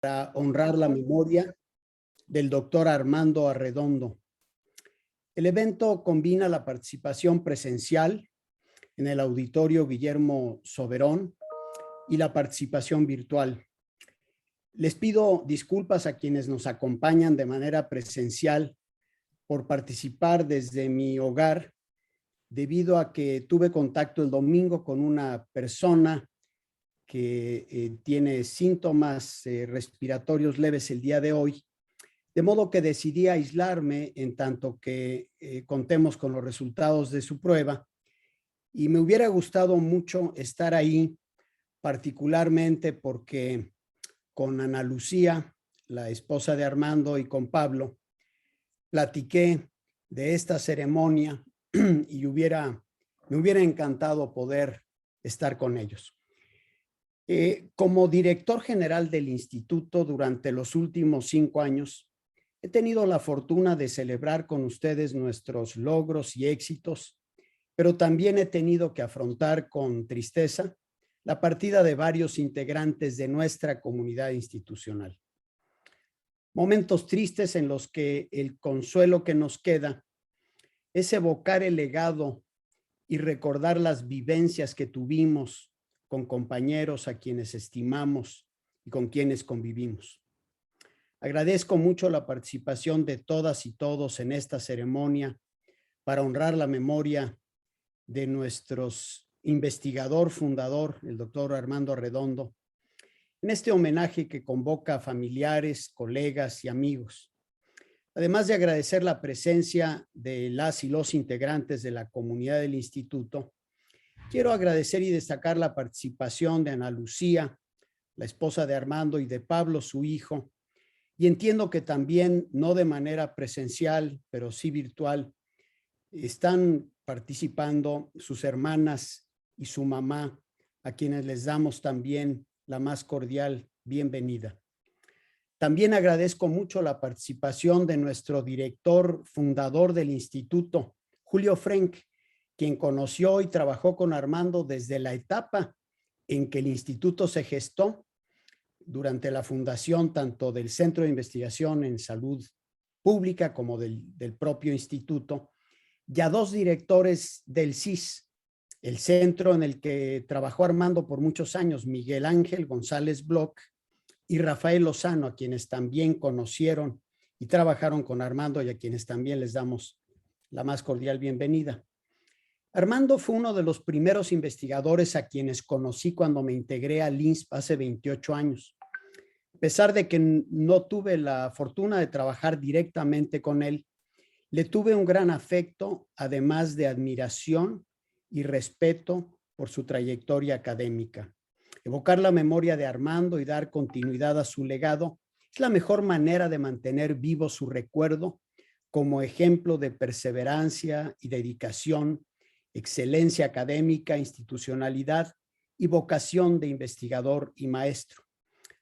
para honrar la memoria del doctor Armando Arredondo. El evento combina la participación presencial en el Auditorio Guillermo Soberón y la participación virtual. Les pido disculpas a quienes nos acompañan de manera presencial por participar desde mi hogar, debido a que tuve contacto el domingo con una persona que tiene síntomas respiratorios leves el día de hoy, de modo que decidí aislarme en tanto que contemos con los resultados de su prueba, y me hubiera gustado mucho estar ahí, particularmente porque con Ana Lucía, la esposa de Armando, y con Pablo, platiqué de esta ceremonia y me hubiera encantado poder estar con ellos. Como director general del instituto durante los últimos 5 años, he tenido la fortuna de celebrar con ustedes nuestros logros y éxitos, pero también he tenido que afrontar con tristeza la partida de varios integrantes de nuestra comunidad institucional. Momentos tristes en los que el consuelo que nos queda es evocar el legado y recordar las vivencias que tuvimos con compañeros a quienes estimamos y con quienes convivimos. Agradezco mucho la participación de todas y todos en esta ceremonia para honrar la memoria de nuestro investigador fundador, el doctor Armando Arredondo, en este homenaje que convoca a familiares, colegas y amigos. Además de agradecer la presencia de las y los integrantes de la comunidad del instituto, quiero agradecer y destacar la participación de Ana Lucía, la esposa de Armando, y de Pablo, su hijo, y entiendo que también, no de manera presencial, pero sí virtual, están participando sus hermanas y su mamá, a quienes les damos también la más cordial bienvenida. También agradezco mucho la participación de nuestro director fundador del instituto, Julio Frenk, quien conoció y trabajó con Armando desde la etapa en que el instituto se gestó, durante la fundación tanto del Centro de Investigación en Salud Pública como del propio instituto, y a 2 directores del CIS, el centro en el que trabajó Armando por muchos años, Miguel Ángel González Bloch y Rafael Lozano, a quienes también conocieron y trabajaron con Armando y a quienes también les damos la más cordial bienvenida. Armando fue uno de los primeros investigadores a quienes conocí cuando me integré al INSP hace 28 años. A pesar de que no tuve la fortuna de trabajar directamente con él, le tuve un gran afecto, además de admiración y respeto por su trayectoria académica. Evocar la memoria de Armando y dar continuidad a su legado es la mejor manera de mantener vivo su recuerdo como ejemplo de perseverancia y dedicación, excelencia académica, institucionalidad y vocación de investigador y maestro.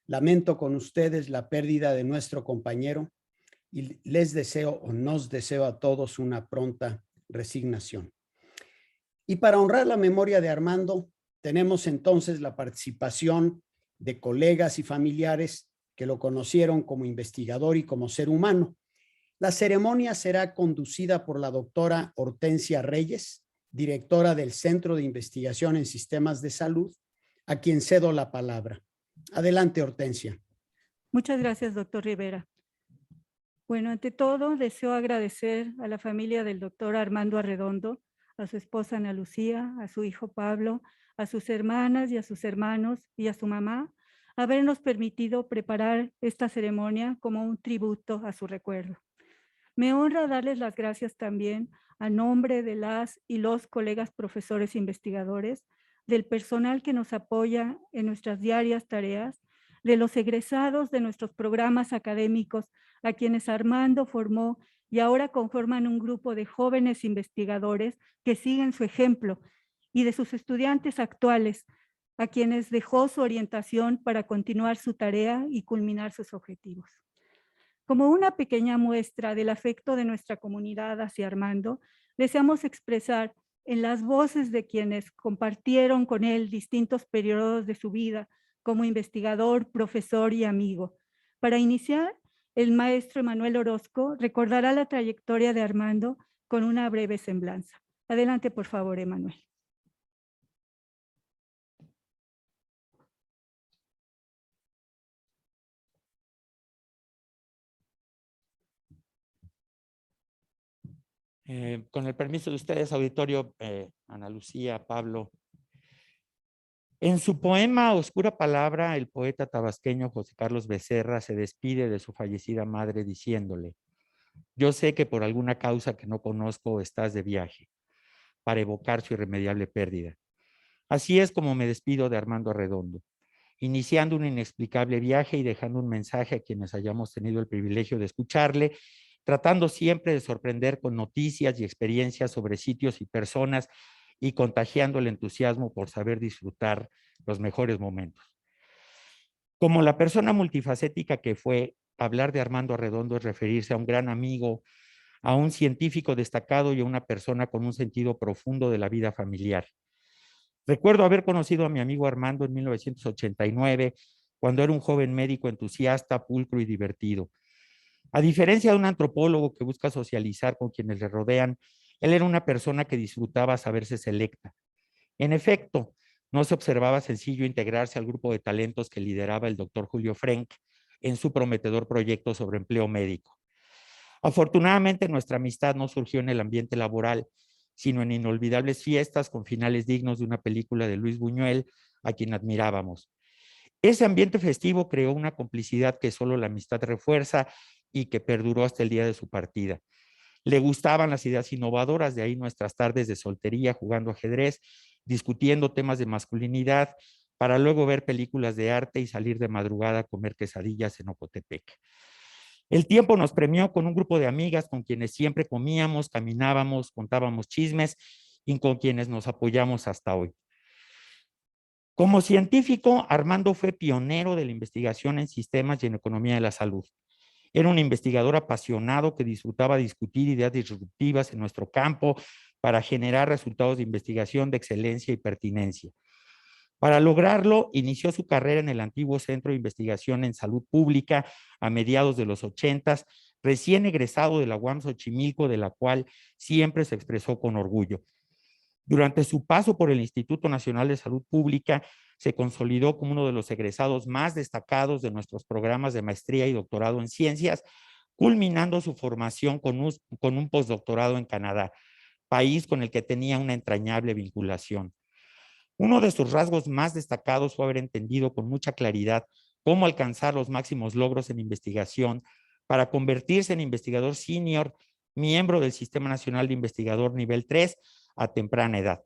Lamento con ustedes la pérdida de nuestro compañero y les deseo o nos deseo a todos una pronta resignación. Y para honrar la memoria de Armando, tenemos entonces la participación de colegas y familiares que lo conocieron como investigador y como ser humano. La ceremonia será conducida por la doctora Hortensia Reyes, directora del Centro de Investigación en Sistemas de Salud, a quien cedo la palabra. Adelante, Hortensia. Muchas gracias, doctor Rivera. Bueno, ante todo, deseo agradecer a la familia del doctor Armando Arredondo, a su esposa Ana Lucía, a su hijo Pablo, a sus hermanas y a sus hermanos y a su mamá, habernos permitido preparar esta ceremonia como un tributo a su recuerdo. Me honra darles las gracias también a nombre de las y los colegas profesores investigadores, del personal que nos apoya en nuestras diarias tareas, de los egresados de nuestros programas académicos a quienes Armando formó y ahora conforman un grupo de jóvenes investigadores que siguen su ejemplo, y de sus estudiantes actuales, a quienes dejó su orientación para continuar su tarea y culminar sus objetivos. Como una pequeña muestra del afecto de nuestra comunidad hacia Armando, deseamos expresar en las voces de quienes compartieron con él distintos periodos de su vida como investigador, profesor y amigo, Para iniciar, el maestro Emanuel Orozco recordará la trayectoria de Armando con una breve semblanza. Adelante, por favor, Emanuel. Con el permiso de ustedes, auditorio, Ana Lucía, Pablo. En su poema Oscura Palabra, el poeta tabasqueño José Carlos Becerra se despide de su fallecida madre diciéndole: yo sé que por alguna causa que no conozco estás de viaje, para evocar su irremediable pérdida. Así es como me despido de Armando Arredondo, iniciando un inexplicable viaje y dejando un mensaje a quienes hayamos tenido el privilegio de escucharle, tratando siempre de sorprender con noticias y experiencias sobre sitios y personas y contagiando el entusiasmo por saber disfrutar los mejores momentos. Como la persona multifacética que fue, hablar de Armando Arredondo es referirse a un gran amigo, a un científico destacado y a una persona con un sentido profundo de la vida familiar. Recuerdo haber conocido a mi amigo Armando en 1989, cuando era un joven médico entusiasta, pulcro y divertido. A diferencia de un antropólogo que busca socializar con quienes le rodean, él era una persona que disfrutaba saberse selecta. En efecto, no se observaba sencillo integrarse al grupo de talentos que lideraba el doctor Julio Frenk en su prometedor proyecto sobre empleo médico. Afortunadamente, nuestra amistad no surgió en el ambiente laboral, sino en inolvidables fiestas con finales dignos de una película de Luis Buñuel, a quien admirábamos. Ese ambiente festivo creó una complicidad que solo la amistad refuerza y que perduró hasta el día de su partida. Le gustaban las ideas innovadoras, de ahí nuestras tardes de soltería jugando ajedrez, discutiendo temas de masculinidad, para luego ver películas de arte y salir de madrugada a comer quesadillas en Ocotepec. El tiempo nos premió con un grupo de amigas con quienes siempre comíamos, caminábamos, contábamos chismes y con quienes nos apoyamos hasta hoy. Como científico, Armando fue pionero de la investigación en sistemas y en economía de la salud. Era un investigador apasionado que disfrutaba discutir ideas disruptivas en nuestro campo para generar resultados de investigación de excelencia y pertinencia. Para lograrlo, inició su carrera en el antiguo Centro de Investigación en Salud Pública a mediados de los 80, recién egresado de la UAM Xochimilco, de la cual siempre se expresó con orgullo. Durante su paso por el Instituto Nacional de Salud Pública, se consolidó como uno de los egresados más destacados de nuestros programas de maestría y doctorado en ciencias, culminando su formación con un postdoctorado en Canadá, país con el que tenía una entrañable vinculación. Uno de sus rasgos más destacados fue haber entendido con mucha claridad cómo alcanzar los máximos logros en investigación para convertirse en investigador senior, miembro del Sistema Nacional de Investigador Nivel 3 a temprana edad.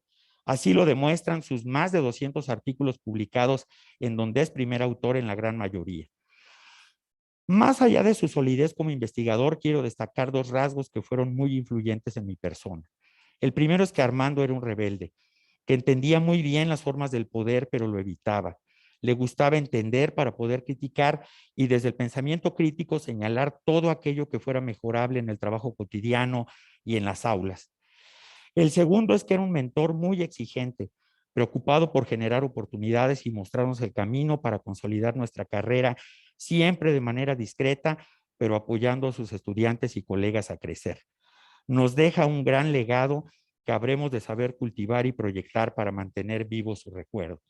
Así lo demuestran sus más de 200 artículos publicados, en donde es primer autor en la gran mayoría. Más allá de su solidez como investigador, quiero destacar dos rasgos que fueron muy influyentes en mi persona. El primero es que Armando era un rebelde, que entendía muy bien las formas del poder, pero lo evitaba. Le gustaba entender para poder criticar y desde el pensamiento crítico señalar todo aquello que fuera mejorable en el trabajo cotidiano y en las aulas. El segundo es que era un mentor muy exigente, preocupado por generar oportunidades y mostrarnos el camino para consolidar nuestra carrera, siempre de manera discreta, pero apoyando a sus estudiantes y colegas a crecer. Nos deja un gran legado que habremos de saber cultivar y proyectar para mantener vivo su recuerdo.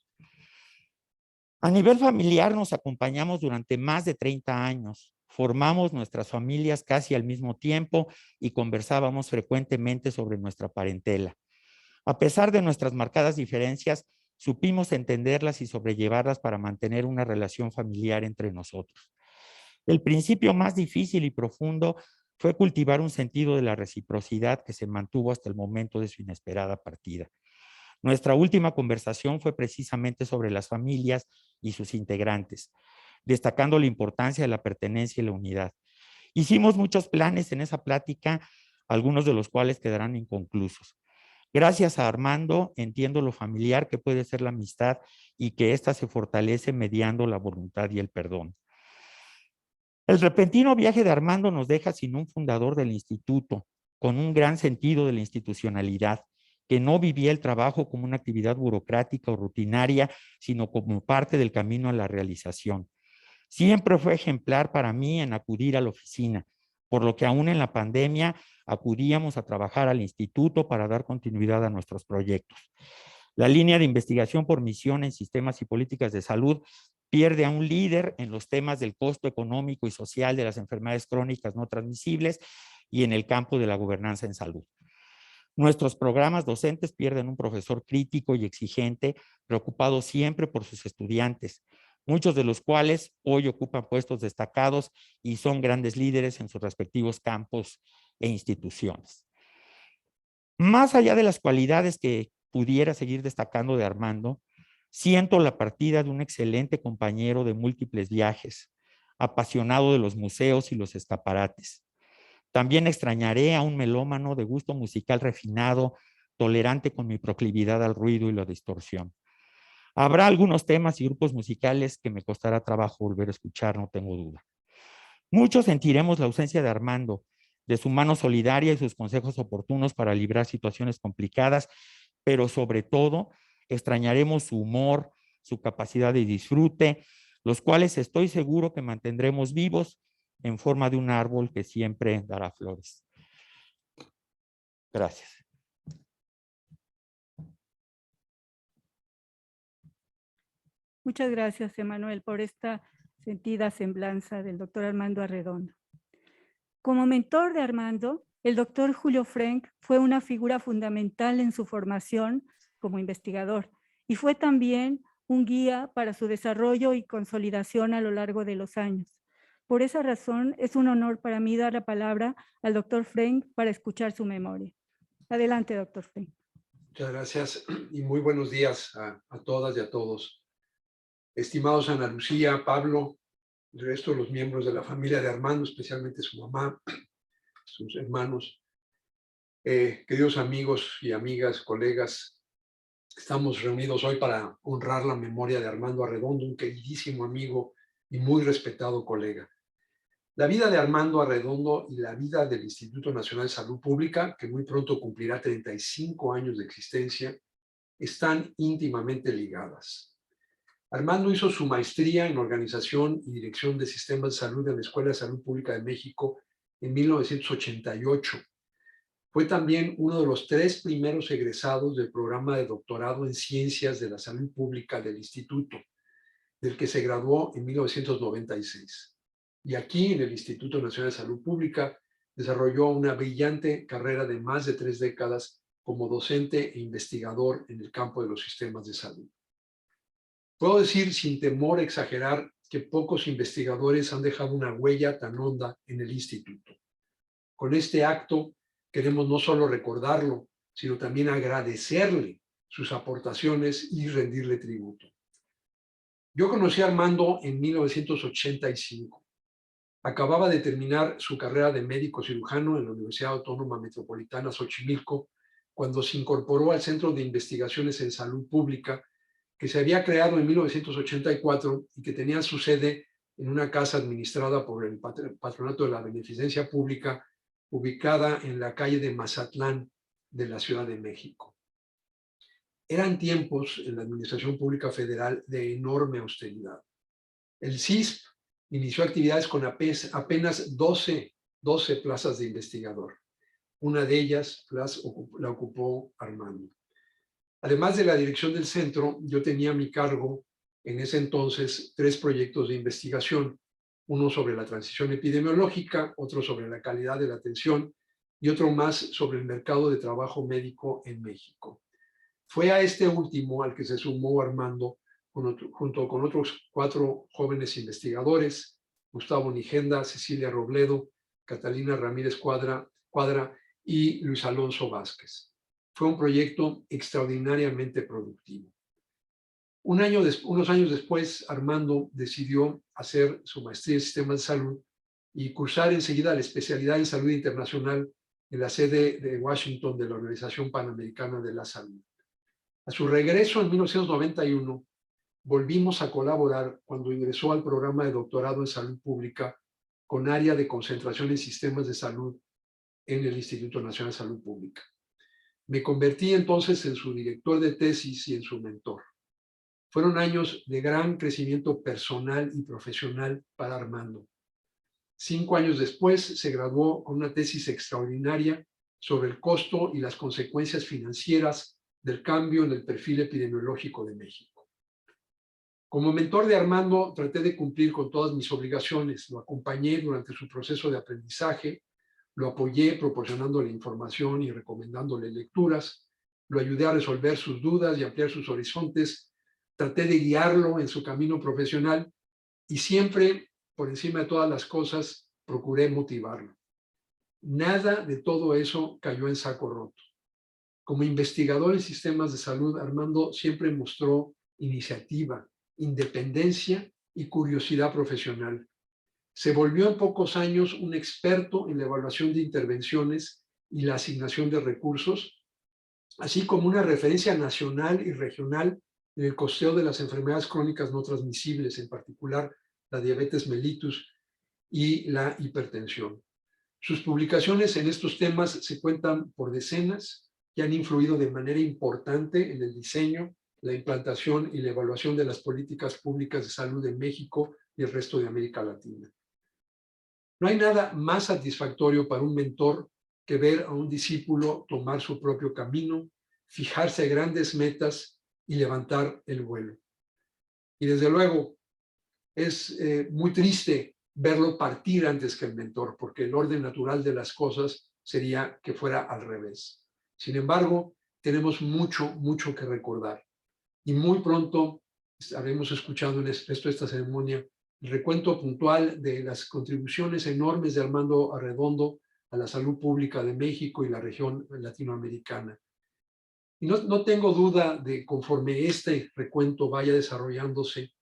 A nivel familiar nos acompañamos durante más de 30 años. Formamos nuestras familias casi al mismo tiempo y conversábamos frecuentemente sobre nuestra parentela. A pesar de nuestras marcadas diferencias, supimos entenderlas y sobrellevarlas para mantener una relación familiar entre nosotros. El principio más difícil y profundo fue cultivar un sentido de la reciprocidad que se mantuvo hasta el momento de su inesperada partida. Nuestra última conversación fue precisamente sobre las familias y sus integrantes, destacando la importancia de la pertenencia y la unidad. Hicimos muchos planes en esa plática, algunos de los cuales quedarán inconclusos. Gracias a Armando, entiendo lo familiar que puede ser la amistad y que ésta se fortalece mediando la voluntad y el perdón. El repentino viaje de Armando nos deja sin un fundador del instituto, con un gran sentido de la institucionalidad, que no vivía el trabajo como una actividad burocrática o rutinaria, sino como parte del camino a la realización. Siempre fue ejemplar para mí en acudir a la oficina, por lo que aún en la pandemia acudíamos a trabajar al instituto para dar continuidad a nuestros proyectos. La línea de investigación por misión en sistemas y políticas de salud pierde a un líder en los temas del costo económico y social de las enfermedades crónicas no transmisibles y en el campo de la gobernanza en salud. Nuestros programas docentes pierden un profesor crítico y exigente, preocupado siempre por sus estudiantes, muchos de los cuales hoy ocupan puestos destacados y son grandes líderes en sus respectivos campos e instituciones. Más allá de las cualidades que pudiera seguir destacando de Armando, siento la partida de un excelente compañero de múltiples viajes, apasionado de los museos y los escaparates. También extrañaré a un melómano de gusto musical refinado, tolerante con mi proclividad al ruido y la distorsión. Habrá algunos temas y grupos musicales que me costará trabajo volver a escuchar, no tengo duda. Muchos sentiremos la ausencia de Armando, de su mano solidaria y sus consejos oportunos para librar situaciones complicadas, pero sobre todo extrañaremos su humor, su capacidad de disfrute, los cuales estoy seguro que mantendremos vivos en forma de un árbol que siempre dará flores. Gracias. Muchas gracias, Emanuel, por esta sentida semblanza del doctor Armando Arredondo. Como mentor de Armando, el doctor Julio Frenk fue una figura fundamental en su formación como investigador y fue también un guía para su desarrollo y consolidación a lo largo de los años. Por esa razón, es un honor para mí dar la palabra al doctor Frenk para escuchar su memoria. Adelante, doctor Frenk. Muchas gracias y muy buenos días a todas y a todos. Estimados Ana Lucía, Pablo, el resto de los miembros de la familia de Armando, especialmente su mamá, sus hermanos, queridos amigos y amigas, colegas, estamos reunidos hoy para honrar la memoria de Armando Arredondo, un queridísimo amigo y muy respetado colega. La vida de Armando Arredondo y la vida del Instituto Nacional de Salud Pública, que muy pronto cumplirá 35 años de existencia, están íntimamente ligadas. Armando hizo su maestría en Organización y Dirección de Sistemas de Salud en la Escuela de Salud Pública de México en 1988. Fue también uno de los 3 primeros egresados del programa de doctorado en Ciencias de la Salud Pública del Instituto, del que se graduó en 1996. Y aquí, en el Instituto Nacional de Salud Pública, desarrolló una brillante carrera de más de 3 décadas como docente e investigador en el campo de los sistemas de salud. Puedo decir sin temor a exagerar que pocos investigadores han dejado una huella tan honda en el instituto. Con este acto queremos no solo recordarlo, sino también agradecerle sus aportaciones y rendirle tributo. Yo conocí a Armando en 1985. Acababa de terminar su carrera de médico cirujano en la Universidad Autónoma Metropolitana Xochimilco, cuando se incorporó al Centro de Investigaciones en Salud Pública, que se había creado en 1984 y que tenía su sede en una casa administrada por el Patronato de la Beneficencia Pública, ubicada en la calle de Mazatlán de la Ciudad de México. Eran tiempos en la Administración Pública Federal de enorme austeridad. El CISP inició actividades con apenas 12 plazas de investigador. Una de ellas la ocupó Armando. Además de la dirección del centro, yo tenía a mi cargo en ese entonces 3 proyectos de investigación, uno sobre la transición epidemiológica, otro sobre la calidad de la atención y otro más sobre el mercado de trabajo médico en México. Fue a este último al que se sumó Armando junto con otros 4 jóvenes investigadores, Gustavo Nigenda, Cecilia Robledo, Catalina Ramírez Cuadra y Luis Alonso Vázquez. Fue un proyecto extraordinariamente productivo. Unos años después, Armando decidió hacer su maestría en sistemas de salud y cursar enseguida la especialidad en salud internacional en la sede de Washington de la Organización Panamericana de la Salud. A su regreso en 1991, volvimos a colaborar cuando ingresó al programa de doctorado en salud pública con área de concentración en sistemas de salud en el Instituto Nacional de Salud Pública. Me convertí entonces en su director de tesis y en su mentor. Fueron años de gran crecimiento personal y profesional para Armando. 5 años después se graduó con una tesis extraordinaria sobre el costo y las consecuencias financieras del cambio en el perfil epidemiológico de México. Como mentor de Armando, traté de cumplir con todas mis obligaciones. Lo acompañé durante su proceso de aprendizaje, lo apoyé proporcionándole información y recomendándole lecturas, lo ayudé a resolver sus dudas y ampliar sus horizontes, traté de guiarlo en su camino profesional y siempre, por encima de todas las cosas, procuré motivarlo. Nada de todo eso cayó en saco roto. Como investigador en sistemas de salud, Armando siempre mostró iniciativa, independencia y curiosidad profesional. Se volvió en pocos años un experto en la evaluación de intervenciones y la asignación de recursos, así como una referencia nacional y regional en el costeo de las enfermedades crónicas no transmisibles, en particular la diabetes mellitus y la hipertensión. Sus publicaciones en estos temas se cuentan por decenas y han influido de manera importante en el diseño, la implantación y la evaluación de las políticas públicas de salud en México y el resto de América Latina. No hay nada más satisfactorio para un mentor que ver a un discípulo tomar su propio camino, fijarse grandes metas y levantar el vuelo. Y desde luego, es muy triste verlo partir antes que el mentor, porque el orden natural de las cosas sería que fuera al revés. Sin embargo, tenemos mucho que recordar. Y muy pronto estaremos escuchando en esta ceremonia el recuento puntual de las contribuciones enormes de Armando Arredondo a la salud pública de México y la región latinoamericana. Y no tengo duda de, conforme este recuento vaya desarrollándose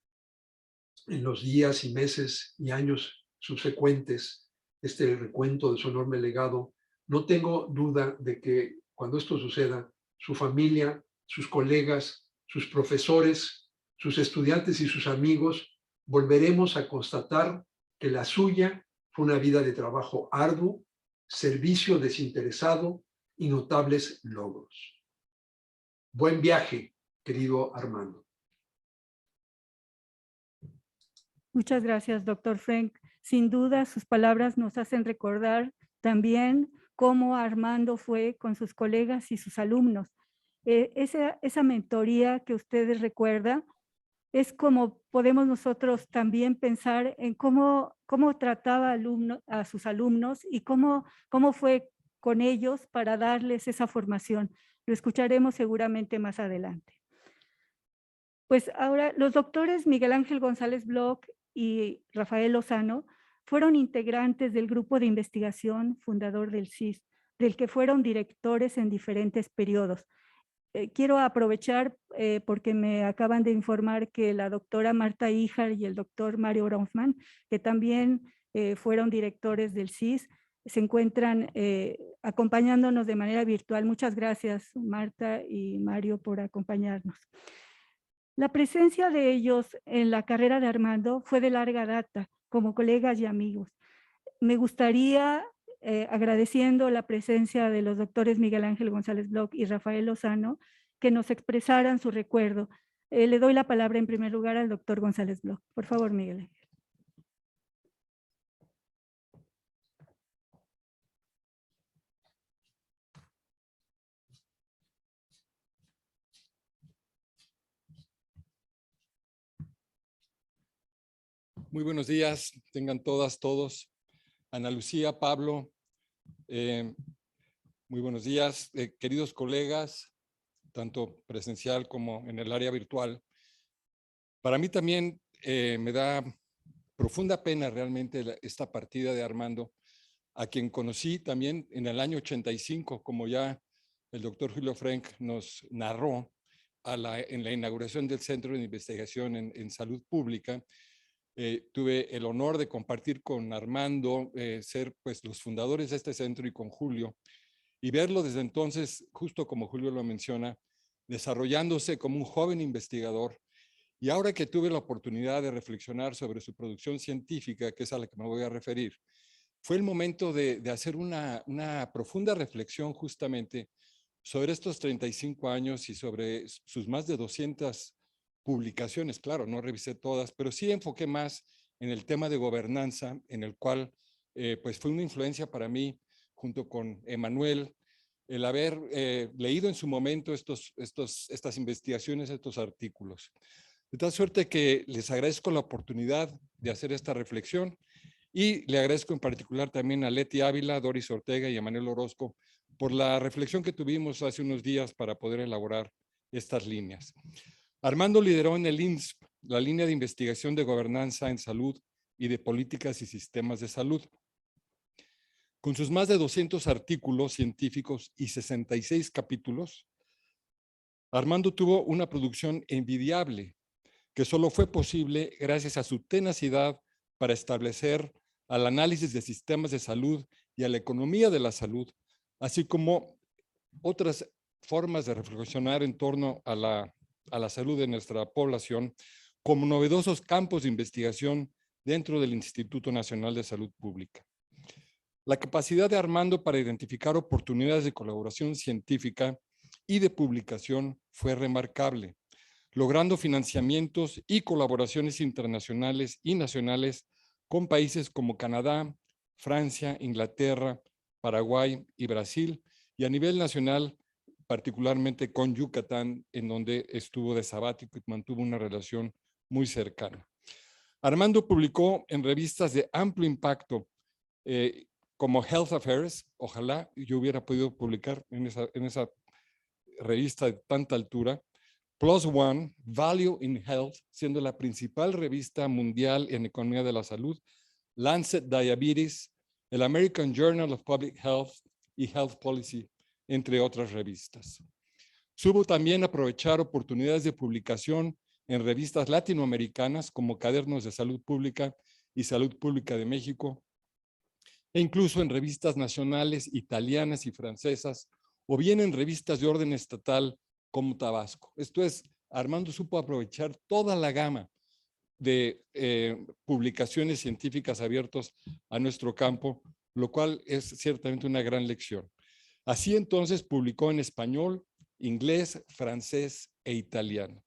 en los días y meses y años subsecuentes, este recuento de su enorme legado, no tengo duda de que cuando esto suceda, su familia, sus colegas, sus profesores, sus estudiantes y sus amigos, volveremos a constatar que la suya fue una vida de trabajo arduo, servicio desinteresado y notables logros. Buen viaje, querido Armando. Muchas gracias, doctor Frank. Sin duda, sus palabras nos hacen recordar también cómo Armando fue con sus colegas y sus alumnos. Esa mentoría que ustedes recuerdan es como podemos nosotros también pensar en cómo trataba a sus alumnos y cómo fue con ellos para darles esa formación. Lo escucharemos seguramente más adelante. Pues ahora, los doctores Miguel Ángel González Bloch y Rafael Lozano fueron integrantes del grupo de investigación fundador del CIS, del que fueron directores en diferentes periodos. Quiero aprovechar porque me acaban de informar que la doctora Marta Híjar y el doctor Mario Bronfman, que también fueron directores del CIS, se encuentran acompañándonos de manera virtual. Muchas gracias, Marta y Mario, por acompañarnos. La presencia de ellos en la carrera de Armando fue de larga data, como colegas y amigos. Me gustaría, agradeciendo la presencia de los doctores Miguel Ángel González Bloch y Rafael Lozano, que nos expresaran su recuerdo. Le doy la palabra en primer lugar al doctor González Bloch. Por favor, Miguel Ángel. Muy buenos días, tengan todas, todos. Ana Lucía, Pablo, muy buenos días, queridos colegas, tanto presencial como en el área virtual. Para mí también me da profunda pena realmente esta partida de Armando, a quien conocí también en el año 85, como ya el doctor Julio Frank nos narró en la inauguración del Centro de Investigación en Salud Pública. Tuve el honor de compartir con Armando, ser pues los fundadores de este centro y con Julio, y verlo desde entonces, justo como Julio lo menciona, desarrollándose como un joven investigador. Y ahora que tuve la oportunidad de reflexionar sobre su producción científica, que es a la que me voy a referir, fue el momento de hacer una profunda reflexión justamente sobre estos 35 años y sobre sus más de 200 publicaciones, claro, no revisé todas, pero sí enfoqué más en el tema de gobernanza, en el cual pues fue una influencia para mí, junto con Emanuel, el haber leído en su momento estas investigaciones, estos artículos. De tal suerte que les agradezco la oportunidad de hacer esta reflexión y le agradezco en particular también a Leti Ávila, Doris Ortega y a Manuel Orozco por la reflexión que tuvimos hace unos días para poder elaborar estas líneas. Armando lideró en el INSP la línea de investigación de gobernanza en salud y de políticas y sistemas de salud. Con sus más de 200 artículos científicos y 66 capítulos, Armando tuvo una producción envidiable que solo fue posible gracias a su tenacidad para establecer al análisis de sistemas de salud y a la economía de la salud, así como otras formas de reflexionar en torno a la salud de nuestra población, como novedosos campos de investigación dentro del Instituto Nacional de Salud Pública. La capacidad de Armando para identificar oportunidades de colaboración científica y de publicación fue remarcable, logrando financiamientos y colaboraciones internacionales y nacionales con países como Canadá, Francia, Inglaterra, Paraguay y Brasil, y a nivel nacional, particularmente con Yucatán, en donde estuvo de sabático y mantuvo una relación muy cercana. Armando publicó en revistas de amplio impacto, como Health Affairs. Ojalá yo hubiera podido publicar en esa revista de tanta altura. Plus One, Value in Health, siendo la principal revista mundial en economía de la salud, Lancet Diabetes, el American Journal of Public Health y Health Policy, entre otras revistas. Supo también aprovechar oportunidades de publicación en revistas latinoamericanas como Cuadernos de Salud Pública y Salud Pública de México, e incluso en revistas nacionales italianas y francesas, o bien en revistas de orden estatal como Tabasco. Esto es, Armando supo aprovechar toda la gama de publicaciones científicas abiertas a nuestro campo, lo cual es ciertamente una gran lección. Así entonces publicó en español, inglés, francés e italiano.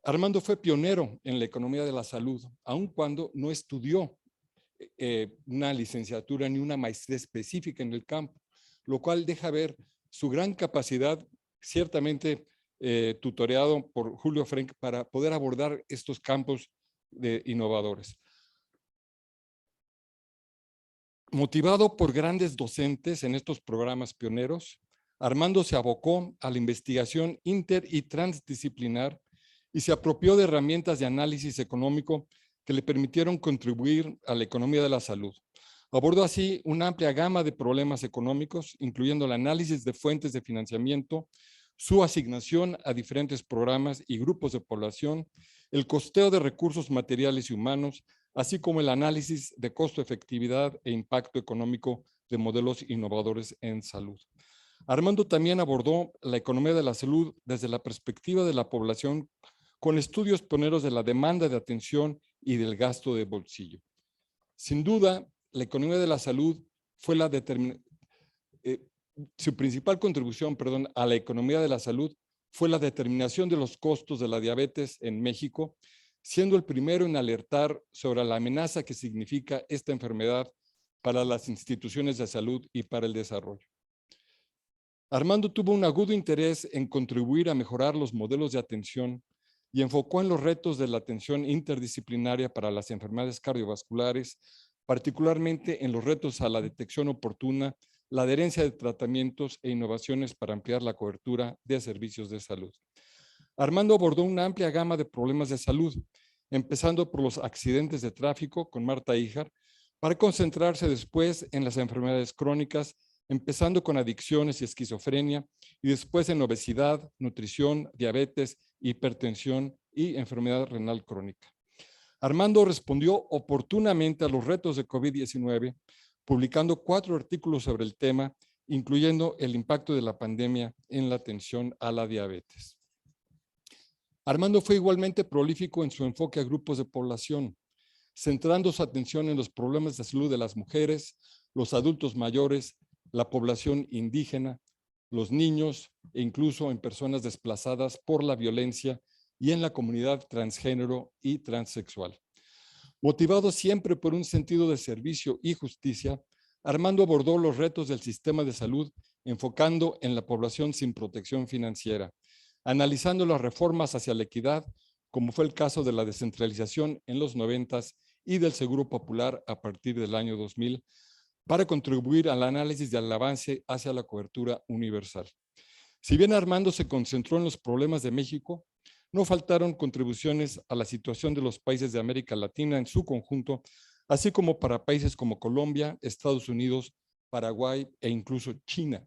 Armando fue pionero en la economía de la salud, aun cuando no estudió una licenciatura ni una maestría específica en el campo, lo cual deja ver su gran capacidad, ciertamente tutoreado por Julio Frenk, para poder abordar estos campos innovadores. Motivado por grandes docentes en estos programas pioneros, Armando se abocó a la investigación inter y transdisciplinar y se apropió de herramientas de análisis económico que le permitieron contribuir a la economía de la salud. Abordó así una amplia gama de problemas económicos, incluyendo el análisis de fuentes de financiamiento, su asignación a diferentes programas y grupos de población, el costeo de recursos materiales y humanos, así como el análisis de costo-efectividad e impacto económico de modelos innovadores en salud. Armando también abordó la economía de la salud desde la perspectiva de la población, con estudios pioneros de la demanda de atención y del gasto de bolsillo. Sin duda, la economía de la salud fue su principal contribución, a la economía de la salud fue la determinación de los costos de la diabetes en México, siendo el primero en alertar sobre la amenaza que significa esta enfermedad para las instituciones de salud y para el desarrollo. Armando tuvo un agudo interés en contribuir a mejorar los modelos de atención y enfocó en los retos de la atención interdisciplinaria para las enfermedades cardiovasculares, particularmente en los retos a la detección oportuna, la adherencia de tratamientos e innovaciones para ampliar la cobertura de servicios de salud. Armando abordó una amplia gama de problemas de salud, empezando por los accidentes de tráfico con Marta Híjar, para concentrarse después en las enfermedades crónicas, empezando con adicciones y esquizofrenia, y después en obesidad, nutrición, diabetes, hipertensión y enfermedad renal crónica. Armando respondió oportunamente a los retos de COVID-19, publicando 4 artículos sobre el tema, incluyendo el impacto de la pandemia en la atención a la diabetes. Armando fue igualmente prolífico en su enfoque a grupos de población, centrando su atención en los problemas de salud de las mujeres, los adultos mayores, la población indígena, los niños e incluso en personas desplazadas por la violencia y en la comunidad transgénero y transexual. Motivado siempre por un sentido de servicio y justicia, Armando abordó los retos del sistema de salud enfocando en la población sin protección financiera, analizando las reformas hacia la equidad, como fue el caso de la descentralización en los 90s y del Seguro Popular a partir del año 2000, para contribuir al análisis del avance hacia la cobertura universal. Si bien Armando se concentró en los problemas de México, no faltaron contribuciones a la situación de los países de América Latina en su conjunto, así como para países como Colombia, Estados Unidos, Paraguay e incluso China.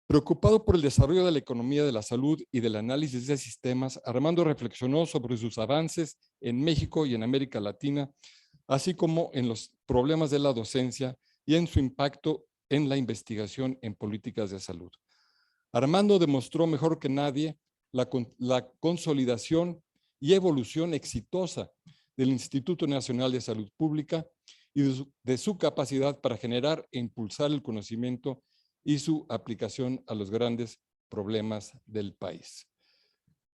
Preocupado por el desarrollo de la economía de la salud y del análisis de sistemas, Armando reflexionó sobre sus avances en México y en América Latina, así como en los problemas de la docencia y en su impacto en la investigación en políticas de salud. Armando demostró mejor que nadie la consolidación y evolución exitosa del Instituto Nacional de Salud Pública y de su capacidad para generar e impulsar el conocimiento y su aplicación a los grandes problemas del país.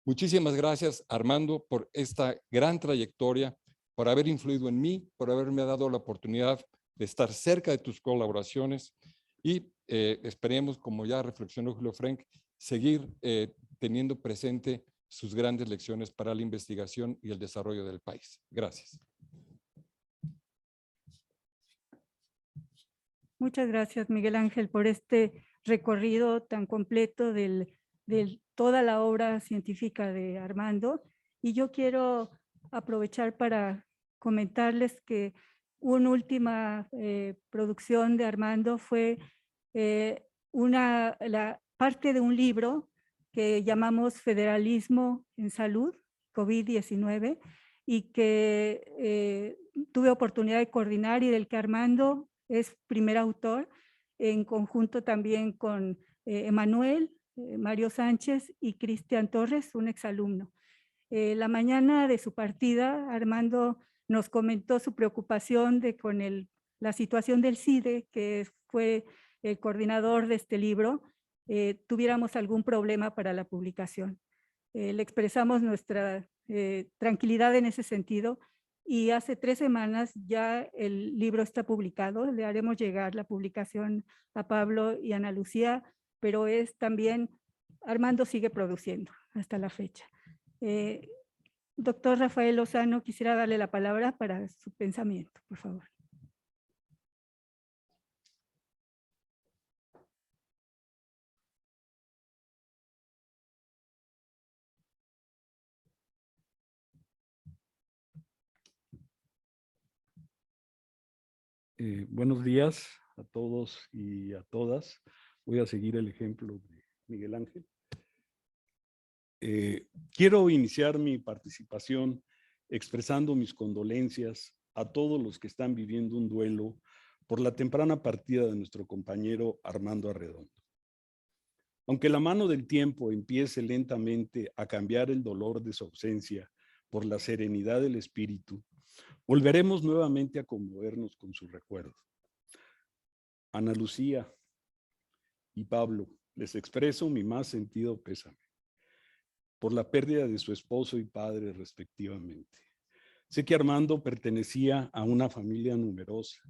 Muchísimas gracias, Armando, por esta gran trayectoria, por haber influido en mí, por haberme dado la oportunidad de estar cerca de tus colaboraciones y esperemos, como ya reflexionó Julio Frenk, seguir teniendo presente sus grandes lecciones para la investigación y el desarrollo del país. Gracias. Muchas gracias, Miguel Ángel, por este recorrido tan completo de toda la obra científica de Armando. Y yo quiero aprovechar para comentarles que una última producción de Armando fue la parte de un libro que llamamos Federalismo en Salud, COVID-19, y que tuve oportunidad de coordinar y del que Armando es primer autor, en conjunto también con Emanuel, Mario Sánchez y Cristian Torres, un exalumno. La mañana de su partida, Armando nos comentó su preocupación con la situación del CIDE, que fue el coordinador de este libro, tuviéramos algún problema para la publicación. Le expresamos nuestra tranquilidad en ese sentido y hace 3 semanas ya el libro está publicado. Le haremos llegar la publicación a Pablo y a Ana Lucía, pero es también, Armando sigue produciendo hasta la fecha. Doctor Rafael Lozano, quisiera darle la palabra para su pensamiento, por favor. Buenos días a todos y a todas. Voy a seguir el ejemplo de Miguel Ángel. Quiero iniciar mi participación expresando mis condolencias a todos los que están viviendo un duelo por la temprana partida de nuestro compañero Armando Arredondo. Aunque la mano del tiempo empiece lentamente a cambiar el dolor de su ausencia por la serenidad del espíritu, volveremos nuevamente a conmovernos con su recuerdo. Ana Lucía y Pablo, les expreso mi más sentido pésame por la pérdida de su esposo y padre respectivamente. Sé que Armando pertenecía a una familia numerosa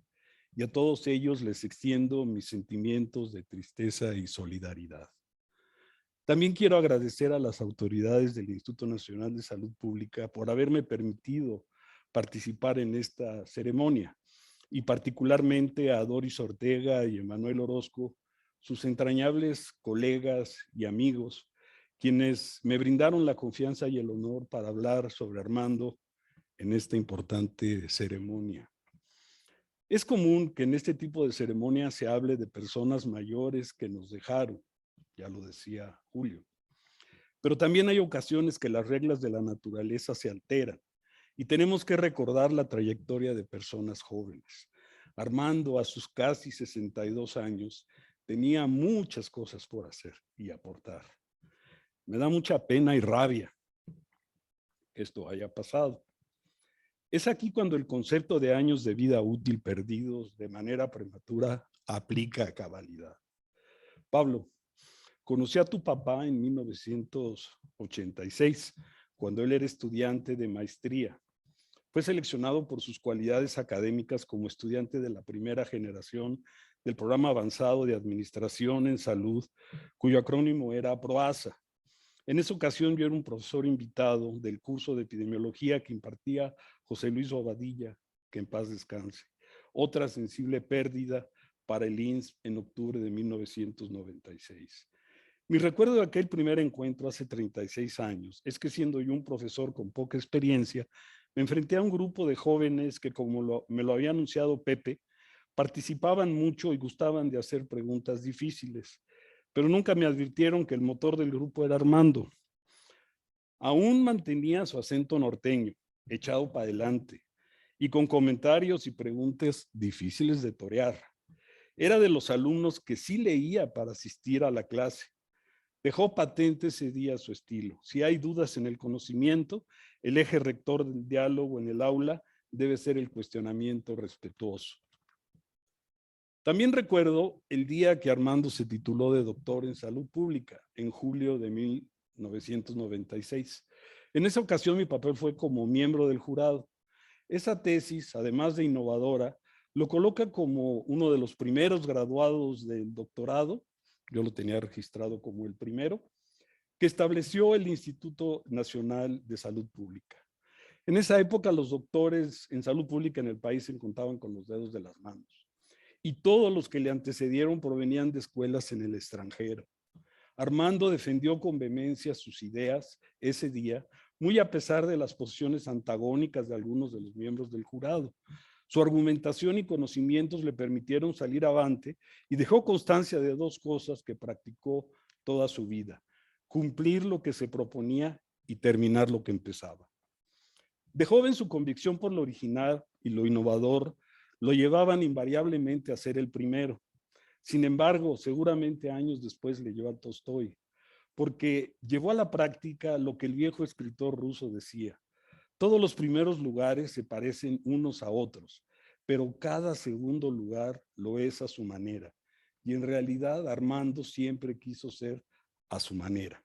y a todos ellos les extiendo mis sentimientos de tristeza y solidaridad. También quiero agradecer a las autoridades del Instituto Nacional de Salud Pública por haberme permitido participar en esta ceremonia y particularmente a Doris Ortega y Emanuel Orozco, sus entrañables colegas y amigos, quienes me brindaron la confianza y el honor para hablar sobre Armando en esta importante ceremonia. Es común que en este tipo de ceremonias se hable de personas mayores que nos dejaron, ya lo decía Julio, pero también hay ocasiones que las reglas de la naturaleza se alteran y tenemos que recordar la trayectoria de personas jóvenes. Armando, a sus casi 62 años, tenía muchas cosas por hacer y aportar. Me da mucha pena y rabia que esto haya pasado. Es aquí cuando el concepto de años de vida útil perdidos de manera prematura aplica a cabalidad. Pablo, conocí a tu papá en 1986, cuando él era estudiante de maestría. Fue seleccionado por sus cualidades académicas como estudiante de la primera generación del programa avanzado de administración en salud, cuyo acrónimo era PROASA. En esa ocasión yo era un profesor invitado del curso de epidemiología que impartía José Luis Bobadilla, que en paz descanse. Otra sensible pérdida para el INSS en octubre de 1996. Mi recuerdo de aquel primer encuentro hace 36 años es que, siendo yo un profesor con poca experiencia, me enfrenté a un grupo de jóvenes que, como me lo había anunciado Pepe, participaban mucho y gustaban de hacer preguntas difíciles, pero nunca me advirtieron que el motor del grupo era Armando. Aún mantenía su acento norteño, echado para adelante, y con comentarios y preguntas difíciles de torear. Era de los alumnos que sí leía para asistir a la clase. Dejó patente ese día su estilo. Si hay dudas en el conocimiento, el eje rector del diálogo en el aula debe ser el cuestionamiento respetuoso. También recuerdo el día que Armando se tituló de doctor en salud pública, en julio de 1996. En esa ocasión mi papel fue como miembro del jurado. Esa tesis, además de innovadora, lo coloca como uno de los primeros graduados del doctorado, yo lo tenía registrado como el primero, que estableció el Instituto Nacional de Salud Pública. En esa época los doctores en salud pública en el país se contaban con los dedos de las manos, y todos los que le antecedieron provenían de escuelas en el extranjero. Armando defendió con vehemencia sus ideas ese día, muy a pesar de las posiciones antagónicas de algunos de los miembros del jurado. Su argumentación y conocimientos le permitieron salir avante y dejó constancia de dos cosas que practicó toda su vida: cumplir lo que se proponía y terminar lo que empezaba. De joven, su convicción por lo original y lo innovador lo llevaban invariablemente a ser el primero. Sin embargo, seguramente años después le llevó a Tolstói, porque llevó a la práctica lo que el viejo escritor ruso decía: todos los primeros lugares se parecen unos a otros, pero cada segundo lugar lo es a su manera. Y en realidad Armando siempre quiso ser a su manera.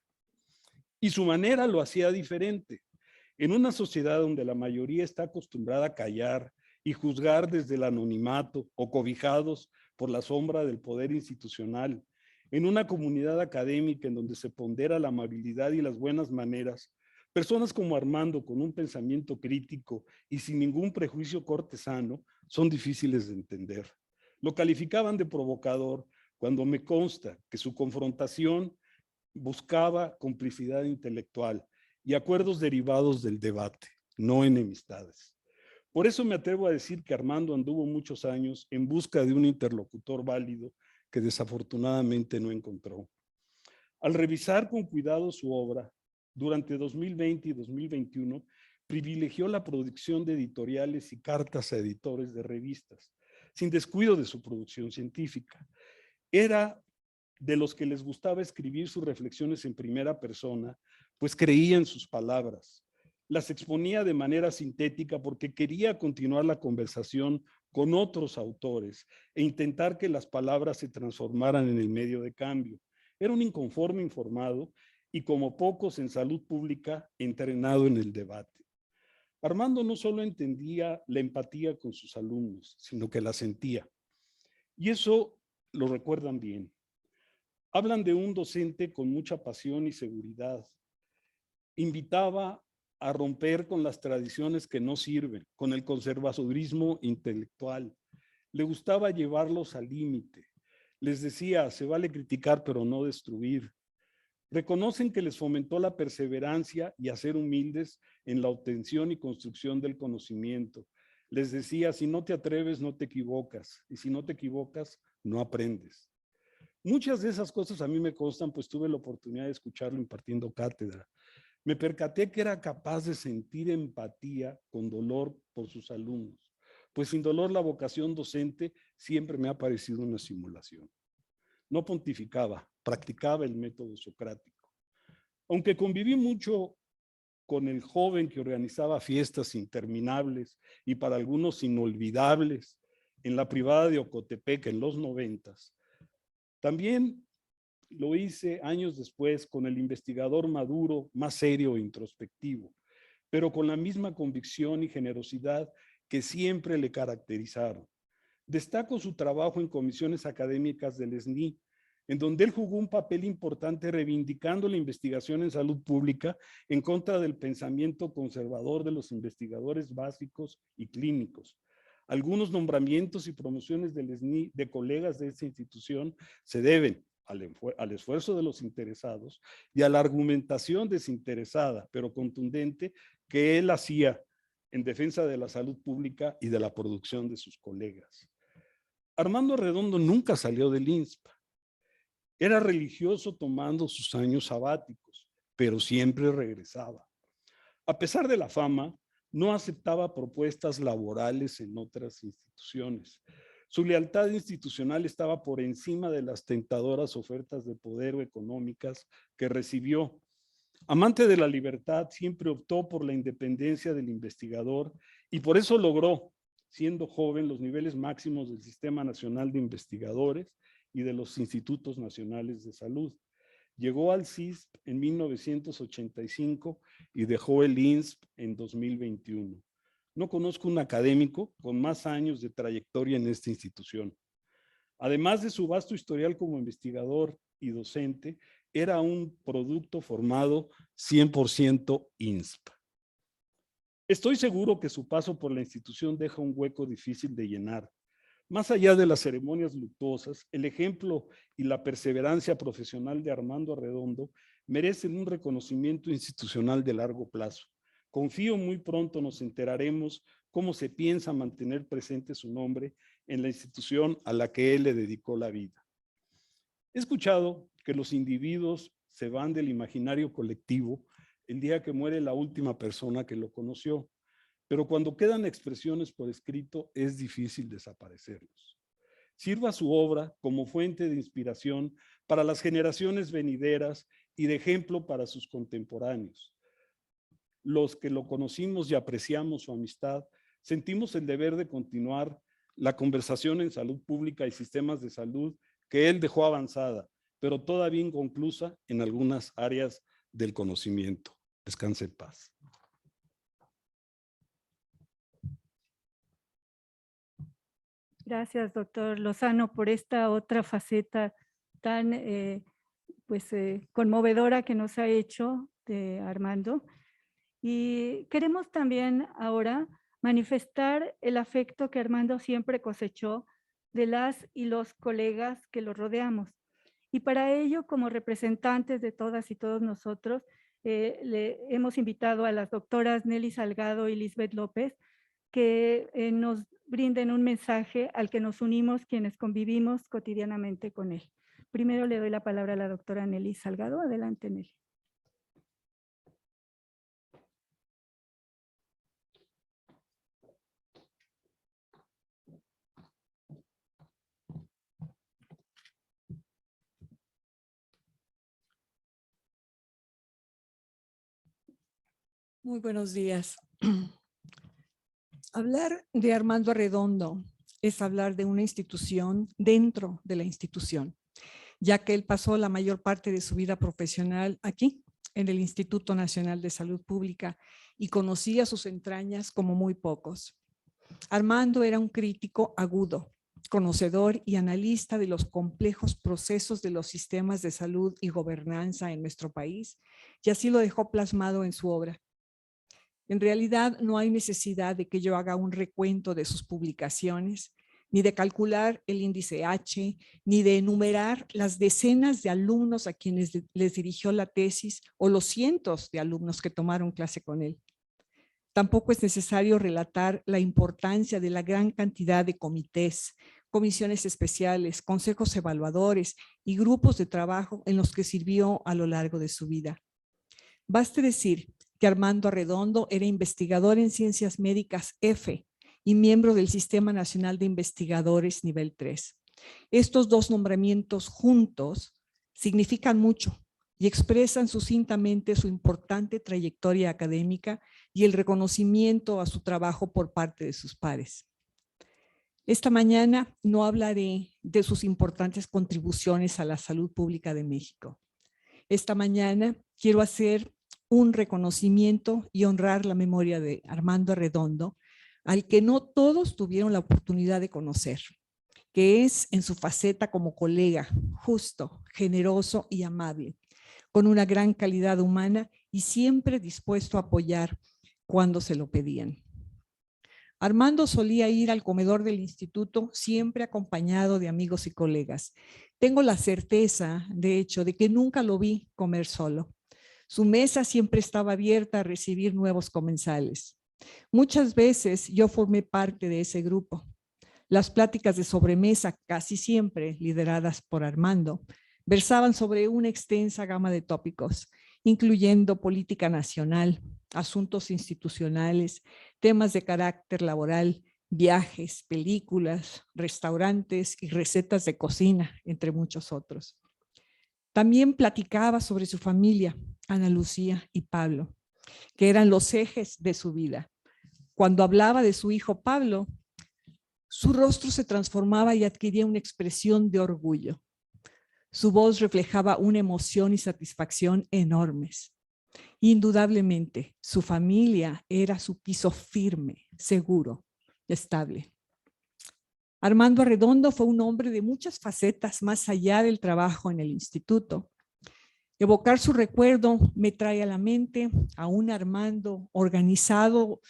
Y su manera lo hacía diferente. En una sociedad donde la mayoría está acostumbrada a callar y juzgar desde el anonimato o cobijados por la sombra del poder institucional, en una comunidad académica en donde se pondera la amabilidad y las buenas maneras, personas como Armando, con un pensamiento crítico y sin ningún prejuicio cortesano, son difíciles de entender. Lo calificaban de provocador cuando me consta que su confrontación buscaba complicidad intelectual y acuerdos derivados del debate, no enemistades. Por eso me atrevo a decir que Armando anduvo muchos años en busca de un interlocutor válido que desafortunadamente no encontró. Al revisar con cuidado su obra, durante 2020 y 2021, privilegió la producción de editoriales y cartas a editores de revistas, sin descuido de su producción científica. Era de los que les gustaba escribir sus reflexiones en primera persona, pues creía en sus palabras. Las exponía de manera sintética porque quería continuar la conversación con otros autores e intentar que las palabras se transformaran en el medio de cambio. Era un inconforme informado y, como pocos en salud pública, entrenado en el debate. Armando no solo entendía la empatía con sus alumnos, sino que la sentía. Y eso lo recuerdan bien. Hablan de un docente con mucha pasión y seguridad. Invitaba a romper con las tradiciones que no sirven, con el conservadurismo intelectual. Le gustaba llevarlos al límite. Les decía: se vale criticar, pero no destruir. Reconocen que les fomentó la perseverancia y a ser humildes en la obtención y construcción del conocimiento. Les decía: si no te atreves, no te equivocas, y si no te equivocas, no aprendes. Muchas de esas cosas a mí me constan, pues tuve la oportunidad de escucharlo impartiendo cátedra. Me percaté que era capaz de sentir empatía con dolor por sus alumnos, pues sin dolor la vocación docente siempre me ha parecido una simulación. No pontificaba, practicaba el método socrático. Aunque conviví mucho con el joven que organizaba fiestas interminables y para algunos inolvidables en la privada de Ocotepec en los 90s, también lo hice años después con el investigador maduro, más serio e introspectivo, pero con la misma convicción y generosidad que siempre le caracterizaron. Destaco su trabajo en comisiones académicas del SNI, en donde él jugó un papel importante reivindicando la investigación en salud pública en contra del pensamiento conservador de los investigadores básicos y clínicos. Algunos nombramientos y promociones del SNI de colegas de esta institución se deben al esfuerzo de los interesados y a la argumentación desinteresada, pero contundente, que él hacía en defensa de la salud pública y de la producción de sus colegas. Armando Arredondo nunca salió del INSPA. Era religioso tomando sus años sabáticos, pero siempre regresaba. A pesar de la fama, no aceptaba propuestas laborales en otras instituciones. Su lealtad institucional estaba por encima de las tentadoras ofertas de poder o económicas que recibió. Amante de la libertad, siempre optó por la independencia del investigador y por eso logró, siendo joven, los niveles máximos del Sistema Nacional de Investigadores y de los Institutos Nacionales de Salud. Llegó al CISP en 1985 y dejó el INSP en 2021. No conozco un académico con más años de trayectoria en esta institución. Además de su vasto historial como investigador y docente, era un producto formado 100% INSP. Estoy seguro que su paso por la institución deja un hueco difícil de llenar. Más allá de las ceremonias luctuosas, el ejemplo y la perseverancia profesional de Armando Arredondo merecen un reconocimiento institucional de largo plazo. Confío muy pronto nos enteraremos cómo se piensa mantener presente su nombre en la institución a la que él le dedicó la vida. He escuchado que los individuos se van del imaginario colectivo el día que muere la última persona que lo conoció, pero cuando quedan expresiones por escrito es difícil desaparecerlos. Sirva su obra como fuente de inspiración para las generaciones venideras y de ejemplo para sus contemporáneos. Los que lo conocimos y apreciamos su amistad, sentimos el deber de continuar la conversación en salud pública y sistemas de salud que él dejó avanzada, pero todavía inconclusa en algunas áreas del conocimiento. Descanse en paz. Gracias, doctor Lozano, por esta otra faceta tan conmovedora que nos ha hecho de Armando. Y queremos también ahora manifestar el afecto que Armando siempre cosechó de las y los colegas que lo rodeamos. Y para ello, como representantes de todas y todos nosotros, le hemos invitado a las doctoras Nelly Salgado y Lisbeth López que nos brinden un mensaje al que nos unimos quienes convivimos cotidianamente con él. Primero le doy la palabra a la doctora Nelly Salgado. Adelante, Nelly. Muy buenos días. Hablar de Armando Arredondo es hablar de una institución dentro de la institución, ya que él pasó la mayor parte de su vida profesional aquí, en el Instituto Nacional de Salud Pública, y conocía sus entrañas como muy pocos. Armando era un crítico agudo, conocedor y analista de los complejos procesos de los sistemas de salud y gobernanza en nuestro país, y así lo dejó plasmado en su obra. En realidad, no hay necesidad de que yo haga un recuento de sus publicaciones, ni de calcular el índice H, ni de enumerar las decenas de alumnos a quienes les dirigió la tesis o los cientos de alumnos que tomaron clase con él. Tampoco es necesario relatar la importancia de la gran cantidad de comités, comisiones especiales, consejos evaluadores y grupos de trabajo en los que sirvió a lo largo de su vida. Baste decir que Armando Arredondo era investigador en Ciencias Médicas F y miembro del Sistema Nacional de Investigadores nivel 3. Estos dos nombramientos juntos significan mucho y expresan sucintamente su importante trayectoria académica y el reconocimiento a su trabajo por parte de sus pares. Esta mañana no hablaré de sus importantes contribuciones a la salud pública de México. Esta mañana quiero hacer un reconocimiento y honrar la memoria de Armando Arredondo, al que no todos tuvieron la oportunidad de conocer, que es en su faceta como colega, justo, generoso y amable, con una gran calidad humana y siempre dispuesto a apoyar cuando se lo pedían. Armando solía ir al comedor del instituto siempre acompañado de amigos y colegas. Tengo la certeza, de hecho, de que nunca lo vi comer solo. Su mesa siempre estaba abierta a recibir nuevos comensales. Muchas veces yo formé parte de ese grupo. Las pláticas de sobremesa, casi siempre lideradas por Armando, versaban sobre una extensa gama de tópicos, incluyendo política nacional, asuntos institucionales, temas de carácter laboral, viajes, películas, restaurantes y recetas de cocina, entre muchos otros. También platicaba sobre su familia, Ana Lucía y Pablo, que eran los ejes de su vida. Cuando hablaba de su hijo Pablo, su rostro se transformaba y adquiría una expresión de orgullo. Su voz reflejaba una emoción y satisfacción enormes. Indudablemente, su familia era su piso firme, seguro, estable. Armando Arredondo fue un hombre de muchas facetas más allá del trabajo en el instituto. Evocar su recuerdo me trae a la mente a un Armando organizando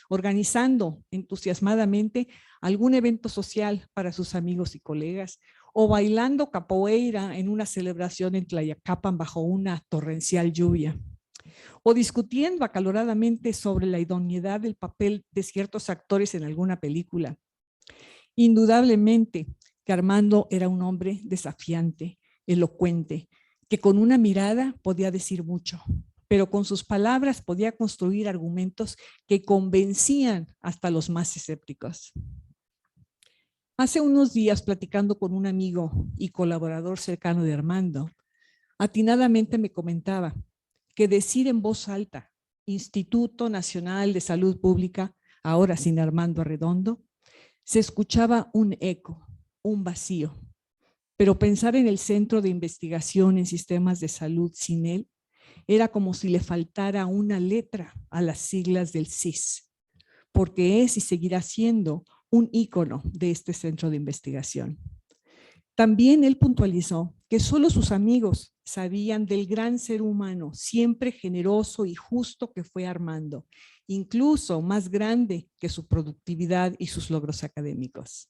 entusiasmadamente algún evento social para sus amigos y colegas, o bailando capoeira en una celebración en Tlayacapan bajo una torrencial lluvia, o discutiendo acaloradamente sobre la idoneidad del papel de ciertos actores en alguna película. Indudablemente que Armando era un hombre desafiante, elocuente, que con una mirada podía decir mucho, pero con sus palabras podía construir argumentos que convencían hasta los más escépticos. Hace unos días, platicando con un amigo y colaborador cercano de Armando, atinadamente me comentaba que decir en voz alta, Instituto Nacional de Salud Pública, ahora sin Armando Arredondo, se escuchaba un eco, un vacío. Pero pensar en el Centro de Investigación en Sistemas de Salud sin él era como si le faltara una letra a las siglas del CIS, porque es y seguirá siendo un ícono de este centro de investigación. También él puntualizó que solo sus amigos sabían del gran ser humano, siempre generoso y justo que fue Armando, incluso más grande que su productividad y sus logros académicos.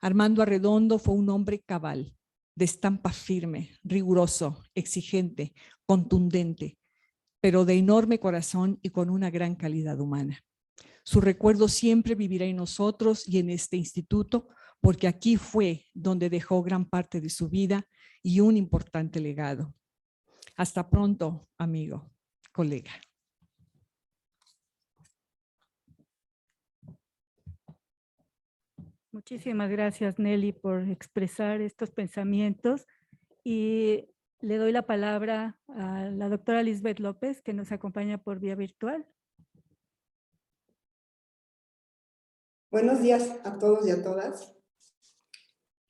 Armando Arredondo fue un hombre cabal, de estampa firme, riguroso, exigente, contundente, pero de enorme corazón y con una gran calidad humana. Su recuerdo siempre vivirá en nosotros y en este instituto, porque aquí fue donde dejó gran parte de su vida y un importante legado. Hasta pronto, amigo, colega. Muchísimas gracias, Nelly, por expresar estos pensamientos, y le doy la palabra a la doctora Lisbeth López, que nos acompaña por vía virtual. Buenos días a todos y a todas.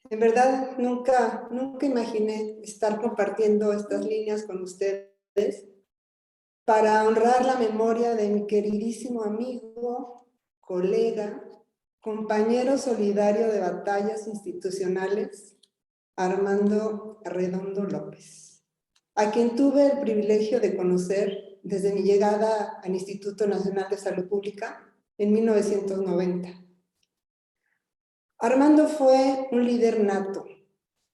En verdad, nunca imaginé estar compartiendo estas líneas con ustedes para honrar la memoria de mi queridísimo amigo, colega, compañero solidario de batallas institucionales, Armando Arredondo López, a quien tuve el privilegio de conocer desde mi llegada al Instituto Nacional de Salud Pública en 1990. Armando fue un líder nato,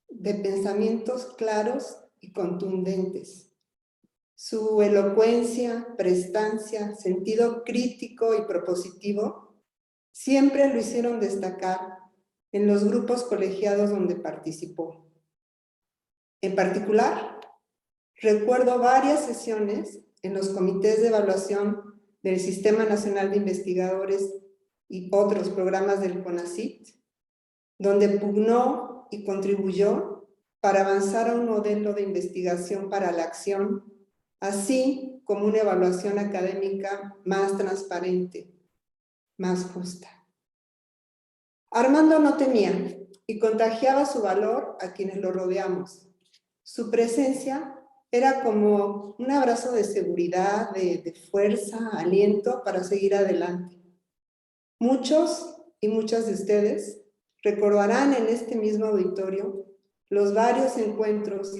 de pensamientos claros y contundentes. Su elocuencia, prestancia, sentido crítico y propositivo siempre lo hicieron destacar en los grupos colegiados donde participó. En particular, recuerdo varias sesiones en los comités de evaluación del Sistema Nacional de Investigadores y otros programas del CONACYT, donde pugnó y contribuyó para avanzar a un modelo de investigación para la acción, así como una evaluación académica más transparente, más justa. Armando no temía y contagiaba su valor a quienes lo rodeamos. Su presencia era como un abrazo de seguridad, de fuerza, aliento para seguir adelante. Muchos y muchas de ustedes recordarán en este mismo auditorio los varios encuentros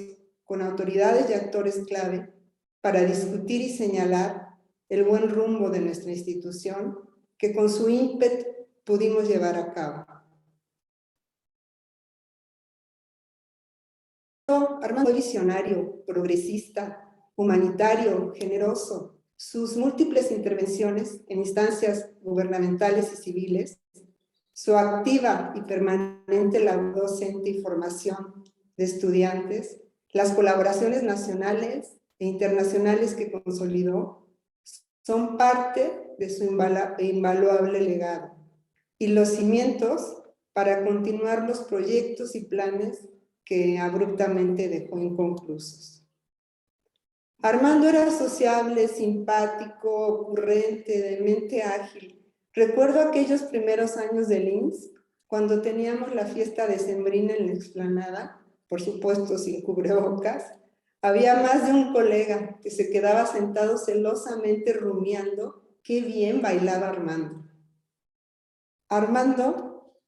con autoridades y actores clave para discutir y señalar el buen rumbo de nuestra institución que con su ímpetu pudimos llevar a cabo. Armando fue visionario, progresista, humanitario, generoso. Sus múltiples intervenciones en instancias gubernamentales y civiles, su activa y permanente labor docente y formación de estudiantes, las colaboraciones nacionales e internacionales que consolidó, son parte de su invaluable legado y los cimientos para continuar los proyectos y planes que abruptamente dejó inconclusos. Armando era sociable, simpático, ocurrente, de mente ágil. Recuerdo aquellos primeros años del INSS, cuando teníamos la fiesta decembrina en la explanada, por supuesto sin cubrebocas. Había más de un colega que se quedaba sentado celosamente rumiando qué bien bailaba Armando. Armando,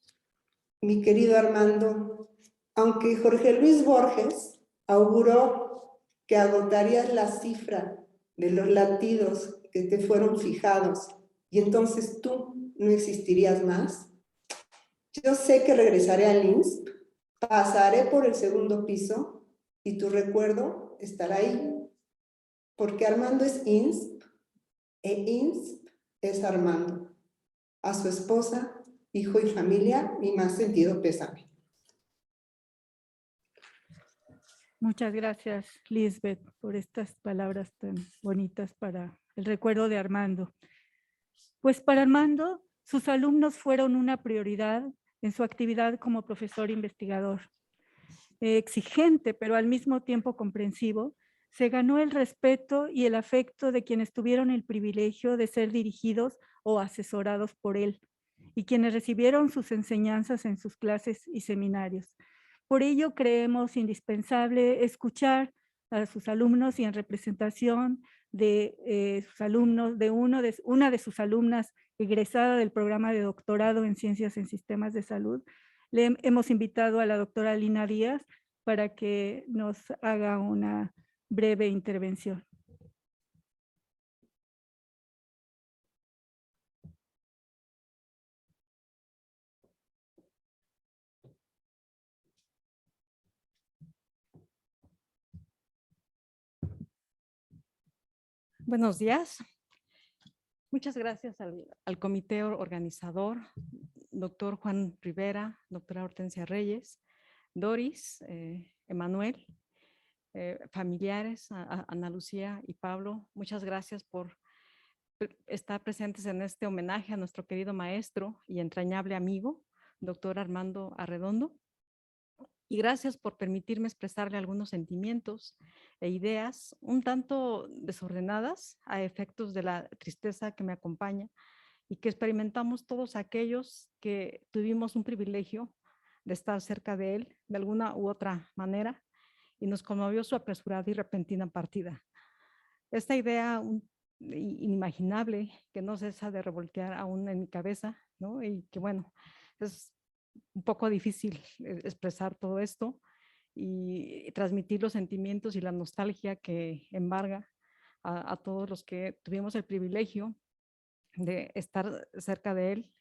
mi querido Armando, aunque Jorge Luis Borges auguró que agotarías la cifra de los latidos que te fueron fijados y entonces tú no existirías más, yo sé que regresaré al INSP, pasaré por el segundo piso y tu recuerdo estará ahí, porque Armando es INSP e INSP es Armando. A su esposa, hijo y familia, mi más sentido pésame. Muchas gracias, Lisbeth, por estas palabras tan bonitas para el recuerdo de Armando. Pues para Armando, sus alumnos fueron una prioridad en su actividad como profesor investigador. Exigente, pero al mismo tiempo comprensivo, se ganó el respeto y el afecto de quienes tuvieron el privilegio de ser dirigidos o asesorados por él y quienes recibieron sus enseñanzas en sus clases y seminarios. Por ello creemos indispensable escuchar a sus alumnos y en representación de sus alumnos, de una de sus alumnas egresada del programa de doctorado en Ciencias en Sistemas de Salud, le hemos invitado a la doctora Lina Díaz para que nos haga una breve intervención. Buenos días. Muchas gracias al comité organizador, doctor Juan Rivera, doctora Hortensia Reyes, Doris, Emanuel, familiares, Ana Lucía y Pablo. Muchas gracias por estar presentes en este homenaje a nuestro querido maestro y entrañable amigo, doctor Armando Arredondo. Y gracias por permitirme expresarle algunos sentimientos e ideas un tanto desordenadas a efectos de la tristeza que me acompaña y que experimentamos todos aquellos que tuvimos un privilegio de estar cerca de él de alguna u otra manera y nos conmovió su apresurada y repentina partida. Esta idea inimaginable que no cesa de revoltear aún en mi cabeza, ¿no? Y que bueno, es un poco difícil expresar todo esto y transmitir los sentimientos y la nostalgia que embarga a todos los que tuvimos el privilegio de estar cerca de él,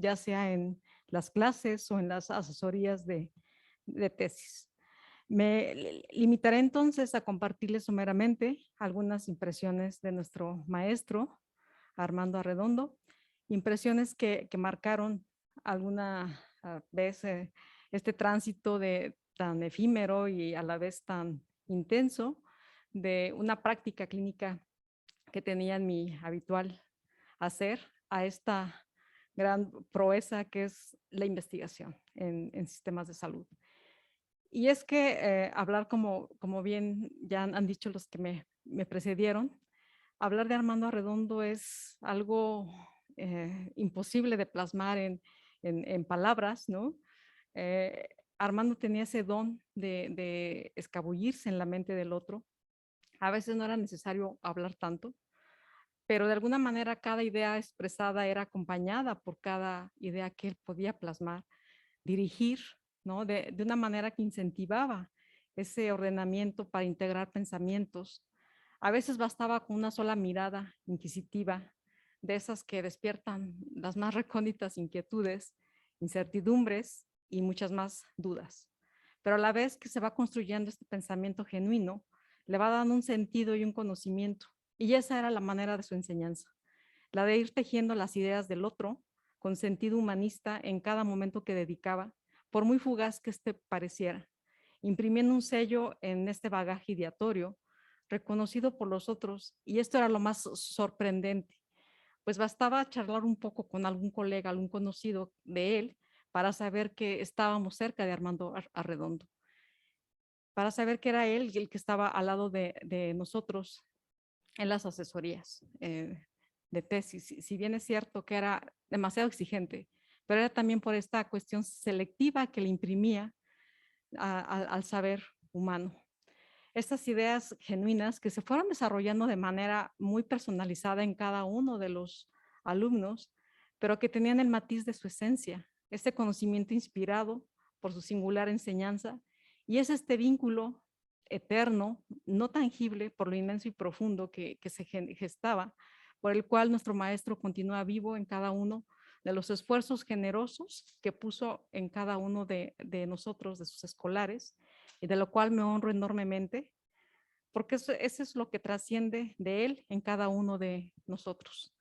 ya sea en las clases o en las asesorías de tesis. Me limitaré entonces a compartirles someramente algunas impresiones de nuestro maestro, Armando Arredondo, impresiones que marcaron alguna vez este tránsito tan efímero y a la vez tan intenso de una práctica clínica que tenía en mi habitual hacer a esta gran proeza que es la investigación en sistemas de salud. Y es que hablar, como bien ya han dicho los que me precedieron, hablar de Armando Arredondo es algo imposible de plasmar en en palabras, ¿no? Armando tenía ese don de escabullirse en la mente del otro. A veces no era necesario hablar tanto, pero de alguna manera cada idea expresada era acompañada por cada idea que él podía plasmar, dirigir, ¿no? De una manera que incentivaba ese ordenamiento para integrar pensamientos. A veces bastaba con una sola mirada inquisitiva, de esas que despiertan las más recónditas inquietudes, incertidumbres y muchas más dudas. Pero a la vez que se va construyendo este pensamiento genuino, le va dando un sentido y un conocimiento. Y esa era la manera de su enseñanza, la de ir tejiendo las ideas del otro con sentido humanista en cada momento que dedicaba, por muy fugaz que este pareciera, imprimiendo un sello en este bagaje ideatorio, reconocido por los otros, y esto era lo más sorprendente, pues bastaba charlar un poco con algún colega, algún conocido de él, para saber que estábamos cerca de Armando Arredondo, para saber que era él el que estaba al lado de nosotros en las asesorías de tesis. Si bien es cierto que era demasiado exigente, pero era también por esta cuestión selectiva que le imprimía al saber humano. Estas ideas genuinas que se fueron desarrollando de manera muy personalizada en cada uno de los alumnos, pero que tenían el matiz de su esencia, este conocimiento inspirado por su singular enseñanza, y es este vínculo eterno, no tangible por lo inmenso y profundo que se gestaba, por el cual nuestro maestro continúa vivo en cada uno de los esfuerzos generosos que puso en cada uno de nosotros, de sus escolares, y de lo cual me honro enormemente, porque eso es lo que trasciende de él en cada uno de nosotros.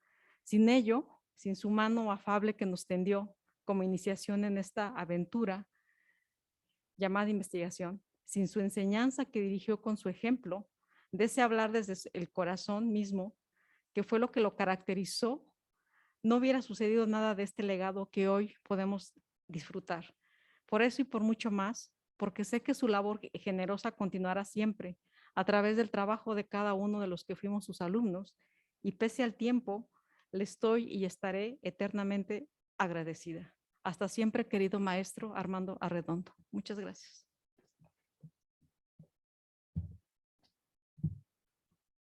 Sin ello, sin su mano afable que nos tendió como iniciación en esta aventura llamada investigación, sin su enseñanza que dirigió con su ejemplo, de ese hablar desde el corazón mismo, que fue lo que lo caracterizó, no hubiera sucedido nada de este legado que hoy podemos disfrutar. Por eso y por mucho más, porque sé que su labor generosa continuará siempre a través del trabajo de cada uno de los que fuimos sus alumnos, y pese al tiempo, le estoy y estaré eternamente agradecida. Hasta siempre, querido maestro Armando Arredondo. Muchas gracias.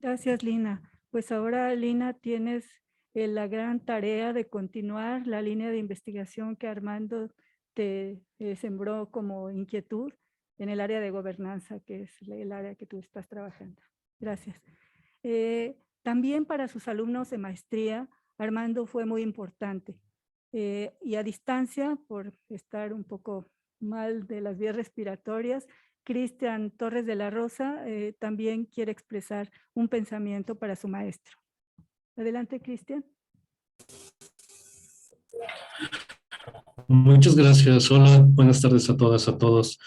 Gracias, Lina. Pues ahora, Lina, tienes la gran tarea de continuar la línea de investigación que Armando te sembró como inquietud en el área de gobernanza, que es el área que tú estás trabajando. Gracias. También para sus alumnos de maestría, Armando fue muy importante. Y a distancia, por estar un poco mal de las vías respiratorias, Cristian Torres de la Rosa también quiere expresar un pensamiento para su maestro. Adelante, Cristian. Muchas gracias. Hola, buenas tardes a todas, a todos.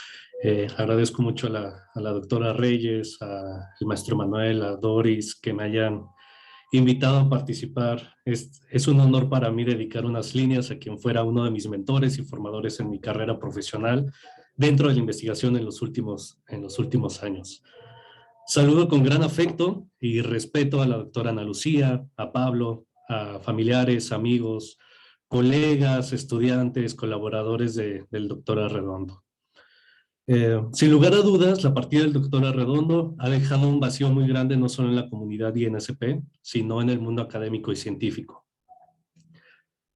Agradezco mucho a la doctora Reyes, al maestro Manuel, a Doris, que me hayan invitado a participar. Es un honor para mí dedicar unas líneas a quien fuera uno de mis mentores y formadores en mi carrera profesional dentro de la investigación en los últimos años. Saludo con gran afecto y respeto a la doctora Ana Lucía, a Pablo, a familiares, amigos, colegas, estudiantes, colaboradores del doctor Arredondo. Sin lugar a dudas, la partida del doctor Arredondo ha dejado un vacío muy grande no solo en la comunidad INSP, sino en el mundo académico y científico.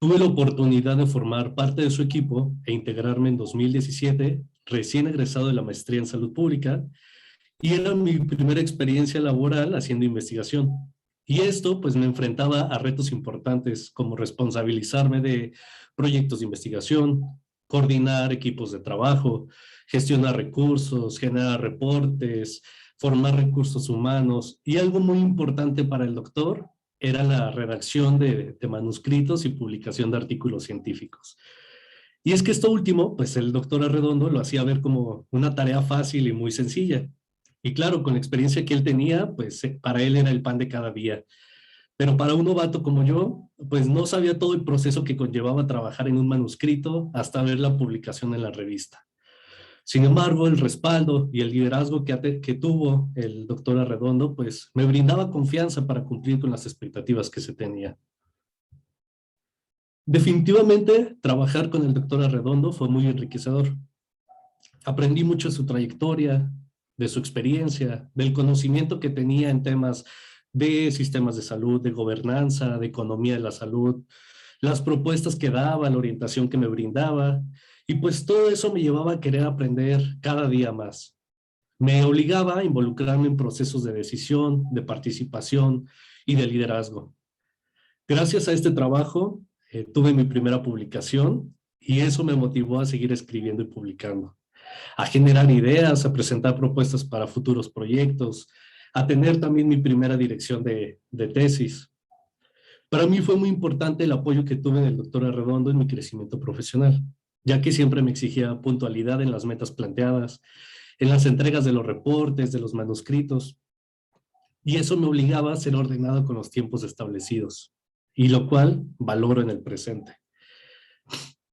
Tuve la oportunidad de formar parte de su equipo e integrarme en 2017, recién egresado de la maestría en salud pública, y era mi primera experiencia laboral haciendo investigación. Y esto pues me enfrentaba a retos importantes como responsabilizarme de proyectos de investigación, coordinar equipos de trabajo, gestionar recursos, generar reportes, formar recursos humanos, y algo muy importante para el doctor era la redacción de manuscritos y publicación de artículos científicos. Y es que esto último, pues el doctor Arredondo lo hacía ver como una tarea fácil y muy sencilla. Y claro, con la experiencia que él tenía, pues para él era el pan de cada día. Pero para un novato como yo, pues no sabía todo el proceso que conllevaba trabajar en un manuscrito hasta ver la publicación en la revista. Sin embargo, el respaldo y el liderazgo que tuvo el doctor Arredondo, pues me brindaba confianza para cumplir con las expectativas que se tenía. Definitivamente, trabajar con el doctor Arredondo fue muy enriquecedor. Aprendí mucho de su trayectoria, de su experiencia, del conocimiento que tenía en temas de sistemas de salud, de gobernanza, de economía de la salud, las propuestas que daba, la orientación que me brindaba, y pues todo eso me llevaba a querer aprender cada día más. Me obligaba a involucrarme en procesos de decisión, de participación y de liderazgo. Gracias a este trabajo, tuve mi primera publicación y eso me motivó a seguir escribiendo y publicando, a generar ideas, a presentar propuestas para futuros proyectos, a tener también mi primera dirección de tesis. Para mí fue muy importante el apoyo que tuve del doctor Arredondo en mi crecimiento profesional, ya que siempre me exigía puntualidad en las metas planteadas, en las entregas de los reportes, de los manuscritos, y eso me obligaba a ser ordenado con los tiempos establecidos, y lo cual valoro en el presente.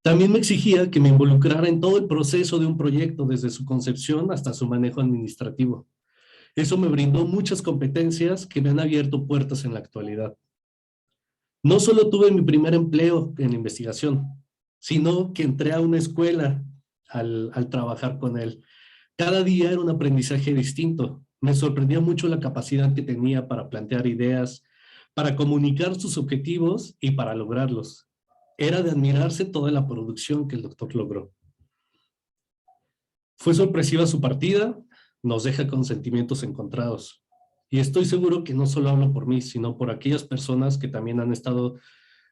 También me exigía que me involucrara en todo el proceso de un proyecto, desde su concepción hasta su manejo administrativo. Eso me brindó muchas competencias que me han abierto puertas en la actualidad. No solo tuve mi primer empleo en investigación, sino que entré a una escuela al trabajar con él. Cada día era un aprendizaje distinto. Me sorprendía mucho la capacidad que tenía para plantear ideas, para comunicar sus objetivos y para lograrlos. Era de admirarse toda la producción que el doctor logró. Fue sorpresiva su partida, nos deja con sentimientos encontrados. Y estoy seguro que no solo hablo por mí, sino por aquellas personas que también han estado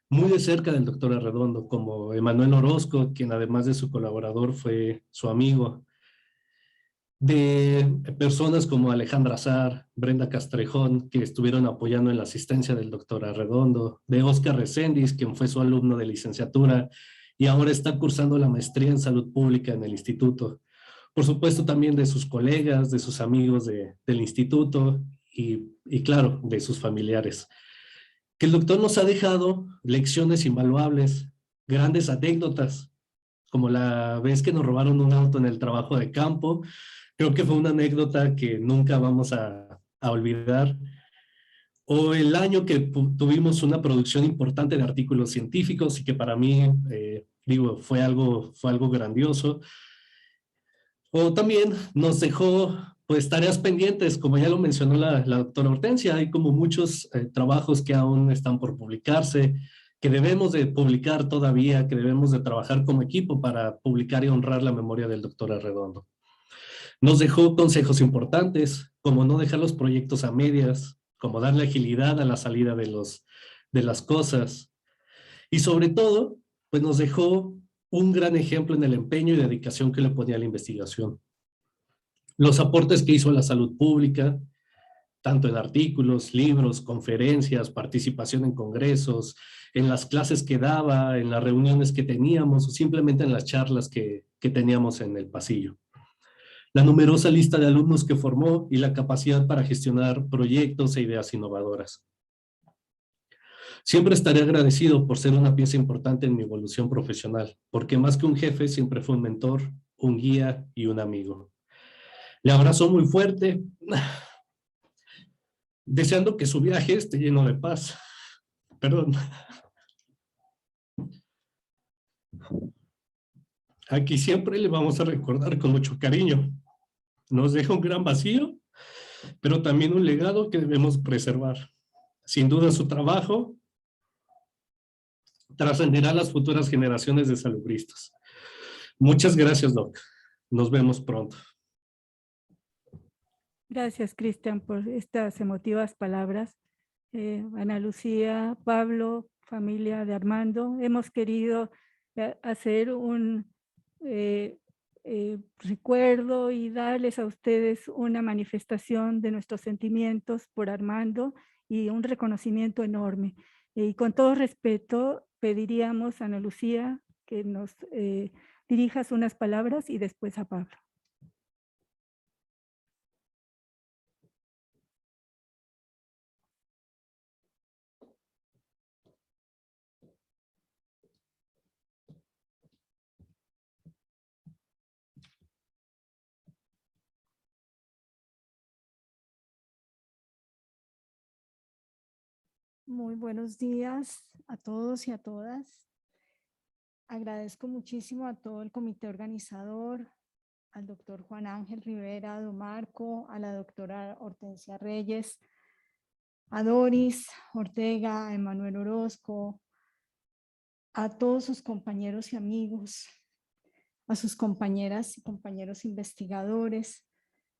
muy de cerca del doctor Arredondo, como Emanuel Orozco, quien además de su colaborador fue su amigo, de personas como Alejandra Azar, Brenda Castrejón, que estuvieron apoyando en la asistencia del doctor Arredondo, de Oscar Reséndiz, quien fue su alumno de licenciatura y ahora está cursando la maestría en salud pública en el instituto. Por supuesto también de sus colegas, de sus amigos del instituto y claro, de sus familiares. Que el doctor nos ha dejado lecciones invaluables, grandes anécdotas, como la vez que nos robaron un auto en el trabajo de campo. Creo que fue una anécdota que nunca vamos a olvidar. O el año que tuvimos una producción importante de artículos científicos y que para mí, fue algo grandioso. O también nos dejó pues tareas pendientes, como ya lo mencionó la doctora Hortensia. Hay como muchos trabajos que aún están por publicarse, que debemos de publicar todavía, que debemos de trabajar como equipo para publicar y honrar la memoria del doctor Arredondo. Nos dejó consejos importantes, como no dejar los proyectos a medias, como darle agilidad a la salida de las cosas. Y sobre todo, pues nos dejó un gran ejemplo en el empeño y dedicación que le ponía a la investigación. Los aportes que hizo a la salud pública, tanto en artículos, libros, conferencias, participación en congresos, en las clases que daba, en las reuniones que teníamos o simplemente en las charlas que teníamos en el pasillo. La numerosa lista de alumnos que formó y la capacidad para gestionar proyectos e ideas innovadoras. Siempre estaré agradecido por ser una pieza importante en mi evolución profesional, porque más que un jefe siempre fue un mentor, un guía y un amigo. Le abrazo muy fuerte, deseando que su viaje esté lleno de paz. Perdón. Aquí siempre le vamos a recordar con mucho cariño. Nos deja un gran vacío, pero también un legado que debemos preservar. Sin duda su trabajo trascenderá a las futuras generaciones de salubristas. Muchas gracias, Doc. Nos vemos pronto. Gracias, Cristian, por estas emotivas palabras. Ana Lucía, Pablo, familia de Armando, hemos querido hacer un recuerdo y darles a ustedes una manifestación de nuestros sentimientos por Armando y un reconocimiento enorme. Y con todo respeto, pediríamos a Ana Lucía que nos dirijas unas palabras y después a Pablo. Muy buenos días a todos y a todas. Agradezco muchísimo a todo el comité organizador, al doctor Juan Ángel Rivera, a don Marco, a la doctora Hortensia Reyes, a Doris Ortega, a Emanuel Orozco, a todos sus compañeros y amigos, a sus compañeras y compañeros investigadores,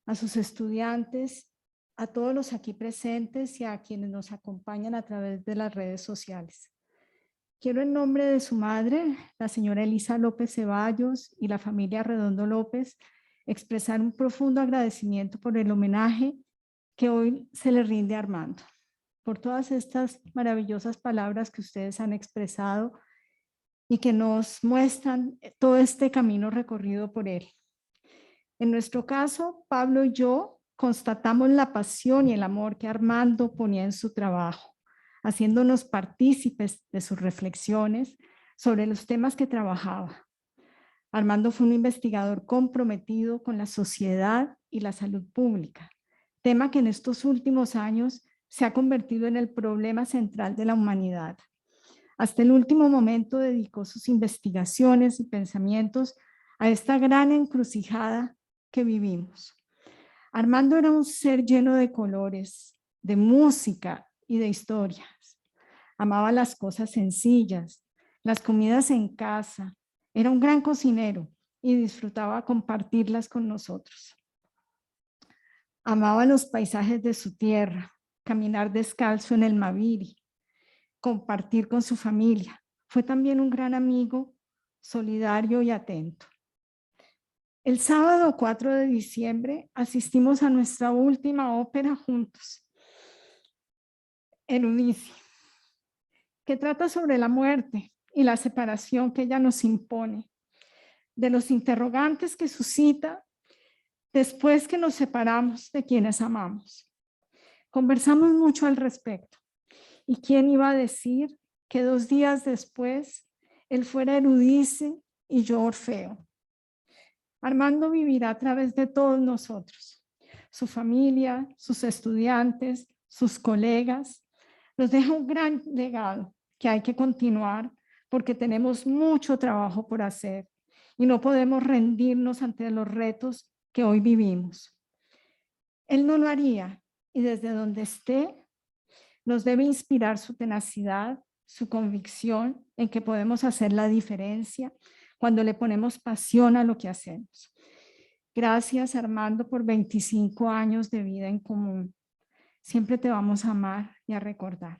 a sus estudiantes, a todos los aquí presentes y a quienes nos acompañan a través de las redes sociales. Quiero en nombre de su madre, la señora Elisa López Ceballos y la familia Redondo López, expresar un profundo agradecimiento por el homenaje que hoy se le rinde a Armando, por todas estas maravillosas palabras que ustedes han expresado y que nos muestran todo este camino recorrido por él. En nuestro caso, Pablo y yo constatamos la pasión y el amor que Armando ponía en su trabajo, haciéndonos partícipes de sus reflexiones sobre los temas que trabajaba. Armando fue un investigador comprometido con la sociedad y la salud pública, tema que en estos últimos años se ha convertido en el problema central de la humanidad. Hasta el último momento dedicó sus investigaciones y pensamientos a esta gran encrucijada que vivimos. Armando era un ser lleno de colores, de música y de historias. Amaba las cosas sencillas, las comidas en casa. Era un gran cocinero y disfrutaba compartirlas con nosotros. Amaba los paisajes de su tierra, caminar descalzo en el Maviri, compartir con su familia. Fue también un gran amigo, solidario y atento. El sábado 4 de diciembre asistimos a nuestra última ópera juntos, Eurídice, que trata sobre la muerte y la separación que ella nos impone, de los interrogantes que suscita después que nos separamos de quienes amamos. Conversamos mucho al respecto. ¿Y quién iba a decir que 2 días después él fuera Eurídice y yo Orfeo? Armando vivirá a través de todos nosotros, su familia, sus estudiantes, sus colegas. Nos deja un gran legado que hay que continuar porque tenemos mucho trabajo por hacer y no podemos rendirnos ante los retos que hoy vivimos. Él no lo haría y desde donde esté nos debe inspirar su tenacidad, su convicción en que podemos hacer la diferencia cuando le ponemos pasión a lo que hacemos. Gracias, Armando, por 25 años de vida en común. Siempre te vamos a amar y a recordar.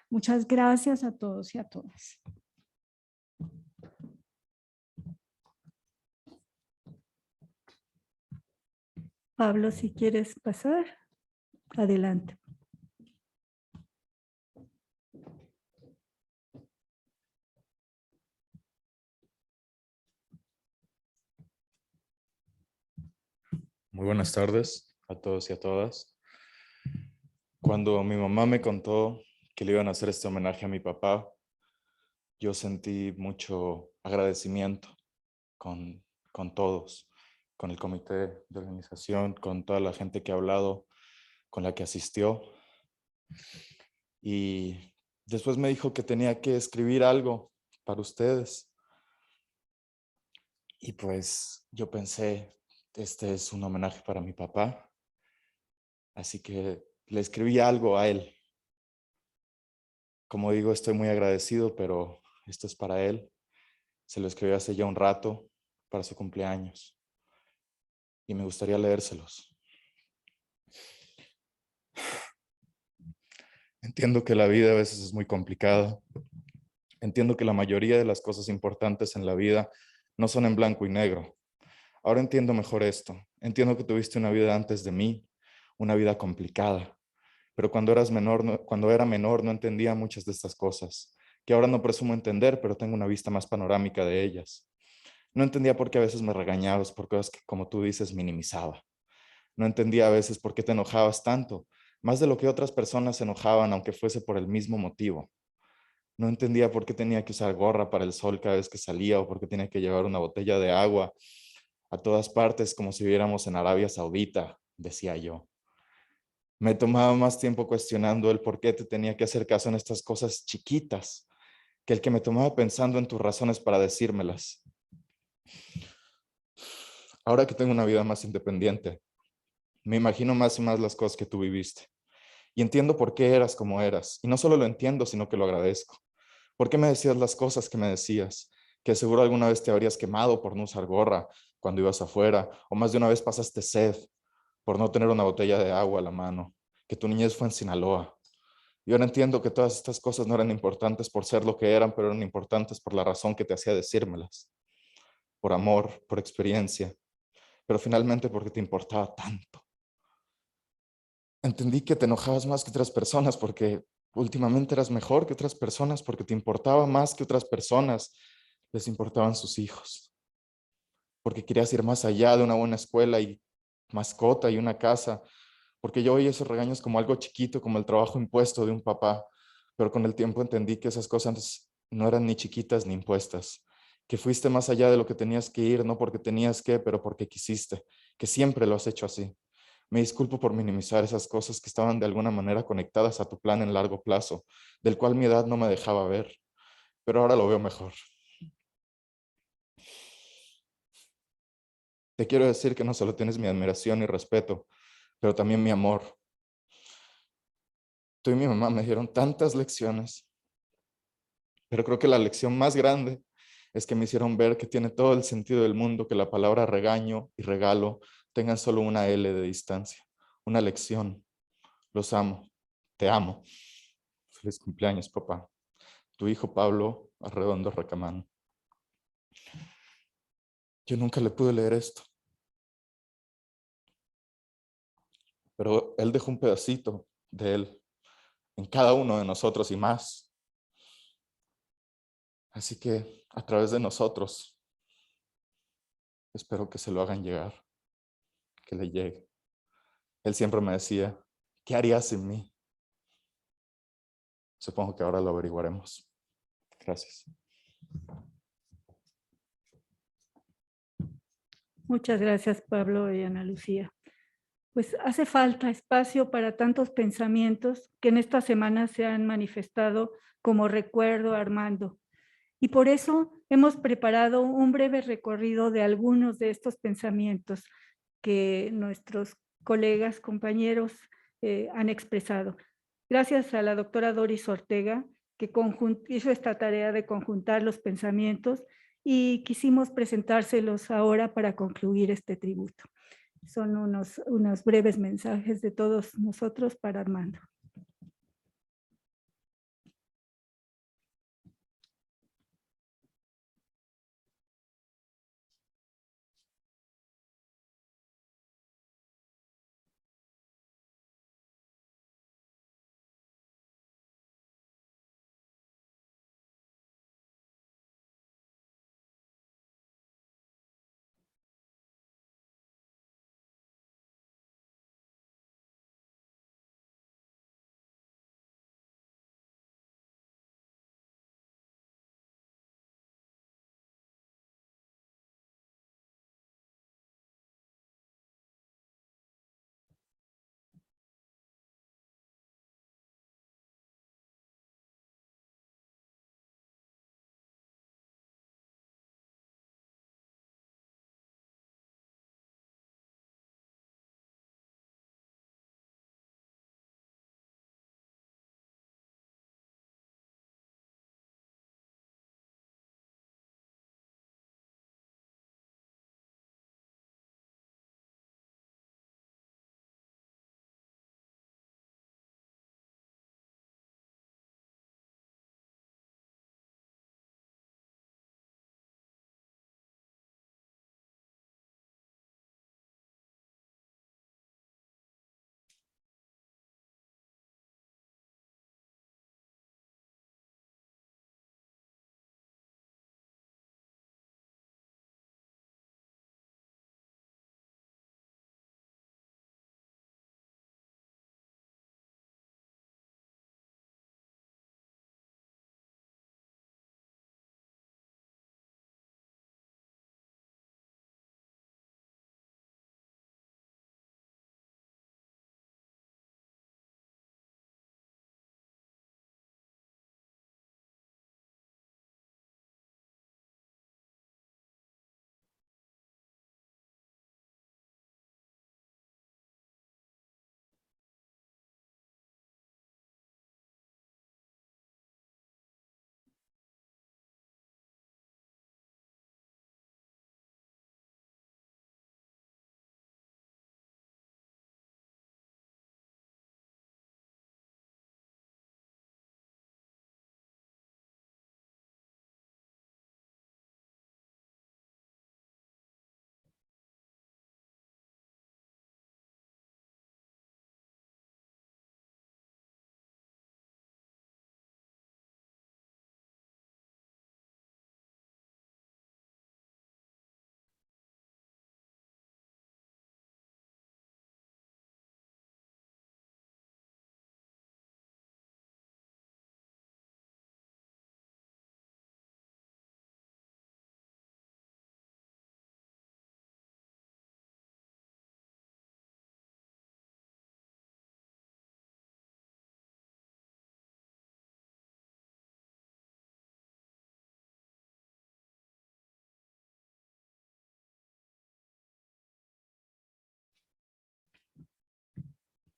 Muchas gracias a todos y a todas. Pablo, si quieres pasar, adelante. Muy buenas tardes a todos y a todas. Cuando mi mamá me contó que le iban a hacer este homenaje a mi papá, yo sentí mucho agradecimiento con todos, con el comité de organización, con toda la gente que ha hablado, con la que asistió. Y después me dijo que tenía que escribir algo para ustedes. Y pues yo pensé, este es un homenaje para mi papá. Así que le escribí algo a él. Como digo, estoy muy agradecido, pero esto es para él. Se lo escribí hace ya un rato para su cumpleaños. Y me gustaría leérselos. Entiendo que la vida a veces es muy complicada. Entiendo que la mayoría de las cosas importantes en la vida no son en blanco y negro. Ahora entiendo mejor esto. Entiendo que tuviste una vida antes de mí, una vida complicada. Pero cuando era menor no entendía muchas de estas cosas, que ahora no presumo entender, pero tengo una vista más panorámica de ellas. No entendía por qué a veces me regañabas por cosas que, como tú dices, minimizaba. No entendía a veces por qué te enojabas tanto, más de lo que otras personas se enojaban, aunque fuese por el mismo motivo. No entendía por qué tenía que usar gorra para el sol cada vez que salía o por qué tenía que llevar una botella de agua a todas partes como si viviéramos en Arabia Saudita, decía yo. Me tomaba más tiempo cuestionando el por qué te tenía que hacer caso en estas cosas chiquitas que el que me tomaba pensando en tus razones para decírmelas. Ahora que tengo una vida más independiente, me imagino más y más las cosas que tú viviste. Y entiendo por qué eras como eras. Y no solo lo entiendo, sino que lo agradezco. ¿Por qué me decías las cosas que me decías? Que seguro alguna vez te habrías quemado por no usar gorra cuando ibas afuera, o más de una vez pasaste sed por no tener una botella de agua a la mano, que tu niñez fue en Sinaloa. Y ahora entiendo que todas estas cosas no eran importantes por ser lo que eran, pero eran importantes por la razón que te hacía decírmelas. Por amor, por experiencia, pero finalmente porque te importaba tanto. Entendí que te enojabas más que otras personas porque últimamente eras mejor que otras personas, porque te importaba más que otras personas, les importaban sus hijos, porque querías ir más allá de una buena escuela y mascota y una casa, porque yo veía esos regaños como algo chiquito, como el trabajo impuesto de un papá, pero con el tiempo entendí que esas cosas no eran ni chiquitas ni impuestas, que fuiste más allá de lo que tenías que ir, no porque tenías que, pero porque quisiste, que siempre lo has hecho así. Me disculpo por minimizar esas cosas que estaban de alguna manera conectadas a tu plan en largo plazo, del cual mi edad no me dejaba ver, pero ahora lo veo mejor. Te quiero decir que no solo tienes mi admiración y respeto, pero también mi amor. Tú y mi mamá me dieron tantas lecciones, pero creo que la lección más grande es que me hicieron ver que tiene todo el sentido del mundo que la palabra regaño y regalo tengan solo una L de distancia, una lección. Los amo, te amo. Feliz cumpleaños, papá. Tu hijo Pablo Arredondo Racamán. Yo nunca le pude leer esto, pero él dejó un pedacito de él en cada uno de nosotros y más. Así que a través de nosotros, espero que se lo hagan llegar, que le llegue. Él siempre me decía, ¿qué harías sin mí? Supongo que ahora lo averiguaremos. Gracias. Muchas gracias, Pablo y Ana Lucía. Pues hace falta espacio para tantos pensamientos que en esta semana se han manifestado como recuerdo a Armando. Y por eso hemos preparado un breve recorrido de algunos de estos pensamientos que nuestros colegas, compañeros han expresado. Gracias a la doctora Doris Ortega, que hizo esta tarea de conjuntar los pensamientos y quisimos presentárselos ahora para concluir este tributo. Son unos breves mensajes de todos nosotros para Armando.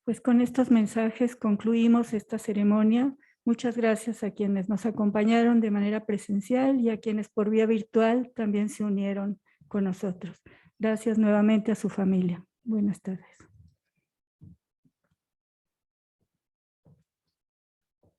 Pues con estos mensajes concluimos esta ceremonia. Muchas gracias a quienes nos acompañaron de manera presencial y a quienes por vía virtual también se unieron con nosotros. Gracias nuevamente a su familia. Buenas tardes.